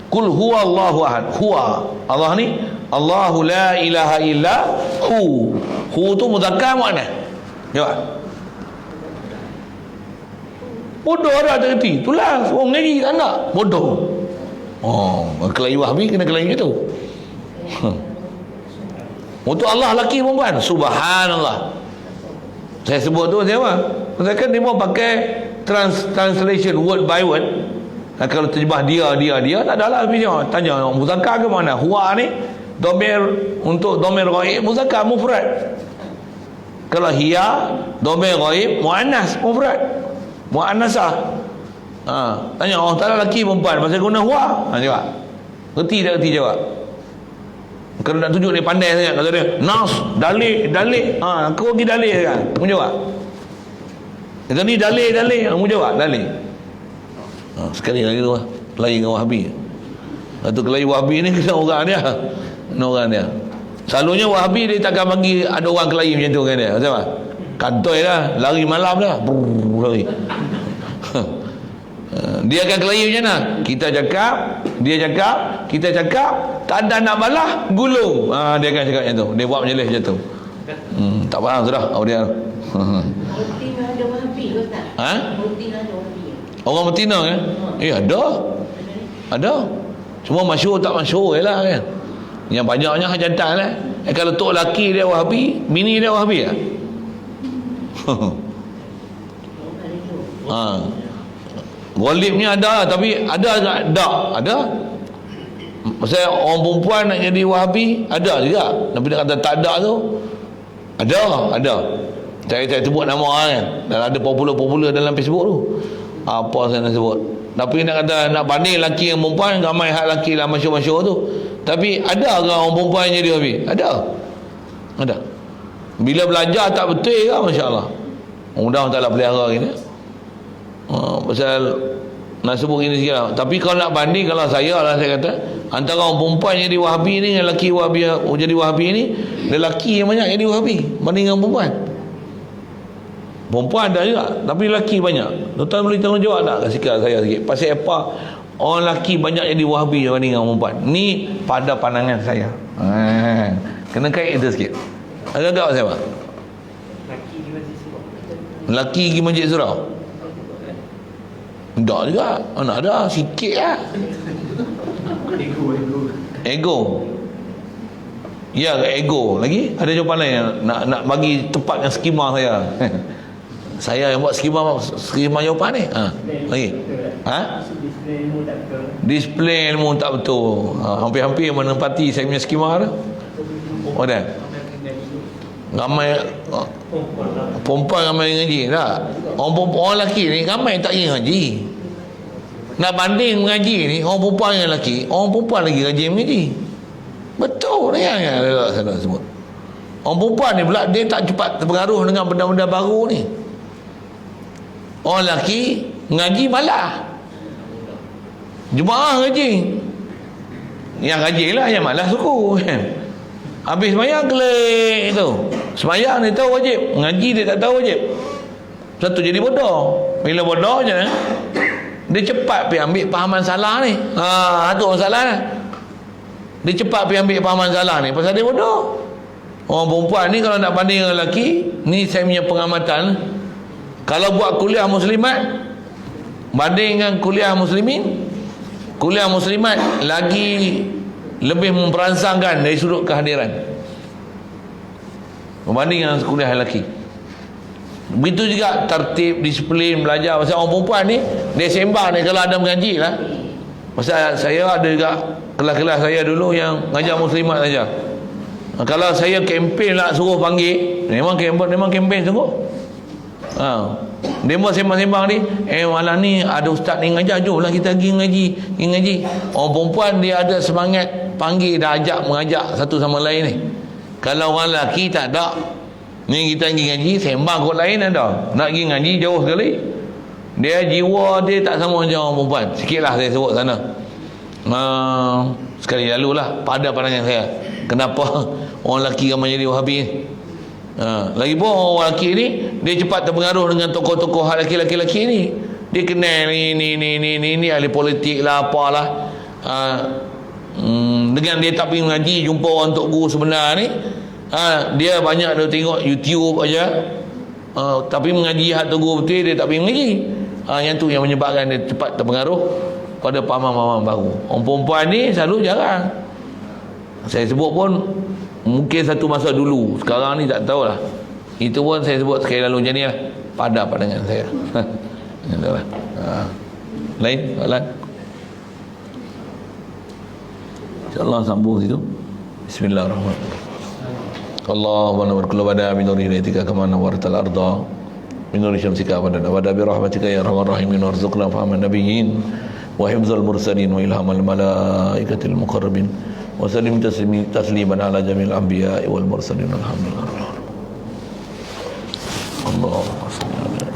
Qul huwa Allahu ahad. Huwa Allah ni, Allahu la ilaha illa hu. Hu tu muzakkar muannas. Jawab. Bodoh ada tak kerti. Itulah orang ngaji tak nak. Bodoh. Kelahi Wahabi kena kelahi macam tu. Untuk Allah laki perempuan. Subhanallah. Saya sebut tu saya apa? Saya kan dia mau pakai translation word by word. Kalau terjemah dia tak adalah video. Tanya muzakkar ke mana? Huwa ni domir, untuk domir ghaib muzakkar mufrad. Kalau hiya domir ghaib muannas mufrad, muannasah. Tanya Allah Taala laki perempuan, pasal guna huwa. Jawab. Reti tak reti jawab. Kalau nak tunjuk dia pandai sangat, kata dia nas, dalil. Kau pergi dalil kan? Mu jawab. Kata ni dalil. Mu jawab dalil. Sekali lagi tu lah, kelahi dengan Wahabi. Atau kelahi Wahabi ni kena orang dia. Selalunya Wahabi dia takkan bagi ada orang kelahi macam tu kan dia. Macam apa? Kantoi lah, lari malam dah. Lari. Dia akan kelahi macam mana? Kita cakap, dia cakap, kita cakap, tak ada nak balah, gulung. Dia akan cakap macam tu. Dia buat menjelih macam tu. Tak faham sudah. Dia. Betina ada Wahabi ke tak? Betina ada Wahabi. Orang betina kan? Ada. Semua masyhur tak masyhur je lah kan. Yang banyaknya jantan lah. Kalau tok laki dia Wahabi, bini dia Wahabi lah. Ghalibnya ada, tapi ada tak? Ada. Maksudnya orang perempuan nak jadi Wahabi, ada juga. Tapi dia kata tak ada tu, ada. Saya sebut nama orang kan. Dan ada popular dalam Facebook tu. Apa saya nak sebut. Tapi nak kata nak banding lelaki dengan perempuan, ramai hak lelaki lah masyhur-masyhur tu. Tapi ada ke orang perempuan yang jadi Wahabi? Ada. Bila belajar tak betul ke, masya-Allah. Mudah-mudahan tak pelihara gini. Pasal nak sebut gini sikit lah. Tapi kalau nak banding, kalau saya kata antara orang perempuan yang jadi Wahabi ni dengan lelaki Wahabi jadi Wahabi ni, lelaki yang banyak jadi Wahabi banding dengan perempuan. Perempuan ada juga, tapi lelaki banyak. Tuan-tuan boleh tanggungjawab tak sikit saya sikit pasal apa orang lelaki banyak jadi Wahabi banding dengan perempuan? Ni pada pandangan saya. Kena kait itu sikit. Agak-agak saya pak. Lelaki pergi masjid surau. Tak juga. Nak ada sikit lah. Ego. Ya, ego. Lagi ada jawapan lain nak bagi tepat yang skema saya. Saya yang buat skema jawapan ni. Lagi. Display ilmu tak betul. Hampir-hampir menempati saya punya skema tu. Oh dah. Ramai perempuan ramai ngaji tak? Orang lelaki ni ramai tak pergi ngaji. Nak banding mengaji ni, orang perempuan dengan lelaki, orang perempuan lagi rajin mengaji. Betul ni yang saya sebut. Orang perempuan ni pula dia tak cepat terpengaruh dengan benda-benda baru ni. Orang lelaki ngaji malah. Jemaah ngaji. Yang ngaji lah, yang malas suku. Habis semayang kelik tu. Semayang dia tahu wajib, ngaji dia tak tahu wajib. Satu jadi bodoh. Bila bodoh je dia cepat pergi ambil pahaman salah ni. Tu orang salah lah. Dia cepat pergi ambil pahaman salah ni pasal dia bodoh. Orang perempuan ni kalau nak banding dengan lelaki, ni saya punya pengamatan, kalau buat kuliah muslimat banding dengan kuliah muslimin, kuliah muslimat lagi lebih memperangsangkan dari sudut kehadiran berbanding dengan kuliah lelaki. Begitu juga tertib, disiplin, belajar. Pasal orang perempuan ni dia sembang ni kalau ada mengaji lah. Pasal saya ada juga kelas-kelas saya dulu yang ngajar muslimat saja. Kalau saya kempen nak suruh panggil, memang kempen sungguh. Dia mau sembang-sembang ni, malam ni ada ustaz ni ngajar, jom lah kita pergi ngaji. Orang perempuan dia ada semangat panggil, dah ajak mengajak satu sama lain ni. Kalau orang lelaki tak ada, ni kita pergi ngaji, sembang kot lain ada. Nak pergi ngaji jauh sekali. Dia jiwa dia tak sama macam orang perempuan. Sikit lah saya sebut sana. Sekali lalu lah pada pandangan saya, kenapa orang lelaki ramai jadi Wahabi ni. Lagipun orang lelaki ni dia cepat terpengaruh dengan tokoh-tokoh lelaki-lelaki ni. Dia kenal ni ahli politik lah, apalah. Dengan dia tak pergi mengaji, jumpa orang Tok Guru sebenar ni, dia banyak dia tengok YouTube aja. Tapi mengaji hak Tok Guru betul dia tak pergi mengaji. Yang tu yang menyebabkan dia cepat terpengaruh pada pahaman-pahaman baru. Orang perempuan ni selalu jarang. Saya sebut pun mungkin satu masa dulu, sekarang ni tak tahulah. Itu pun saya sebut sekali lalu macam ni lah. Pada pandangan saya. Lain soalan? InsyaAllah sambung situ. Bismillahirrahmanirrahim. Allahumma nawwir kullu bada min nuri hidayatika kama nawwartal arda min nuri syamsika abada bi rahmatika ya arhamar rahimin warzuqna fahman nabiyyin wa hifdzal mursalin wa ilhamal malaikatil muqarrabin wa sallim tasliman ala jamil anbiya'i wal mursalin alhamdulillah. Allahumma salli ala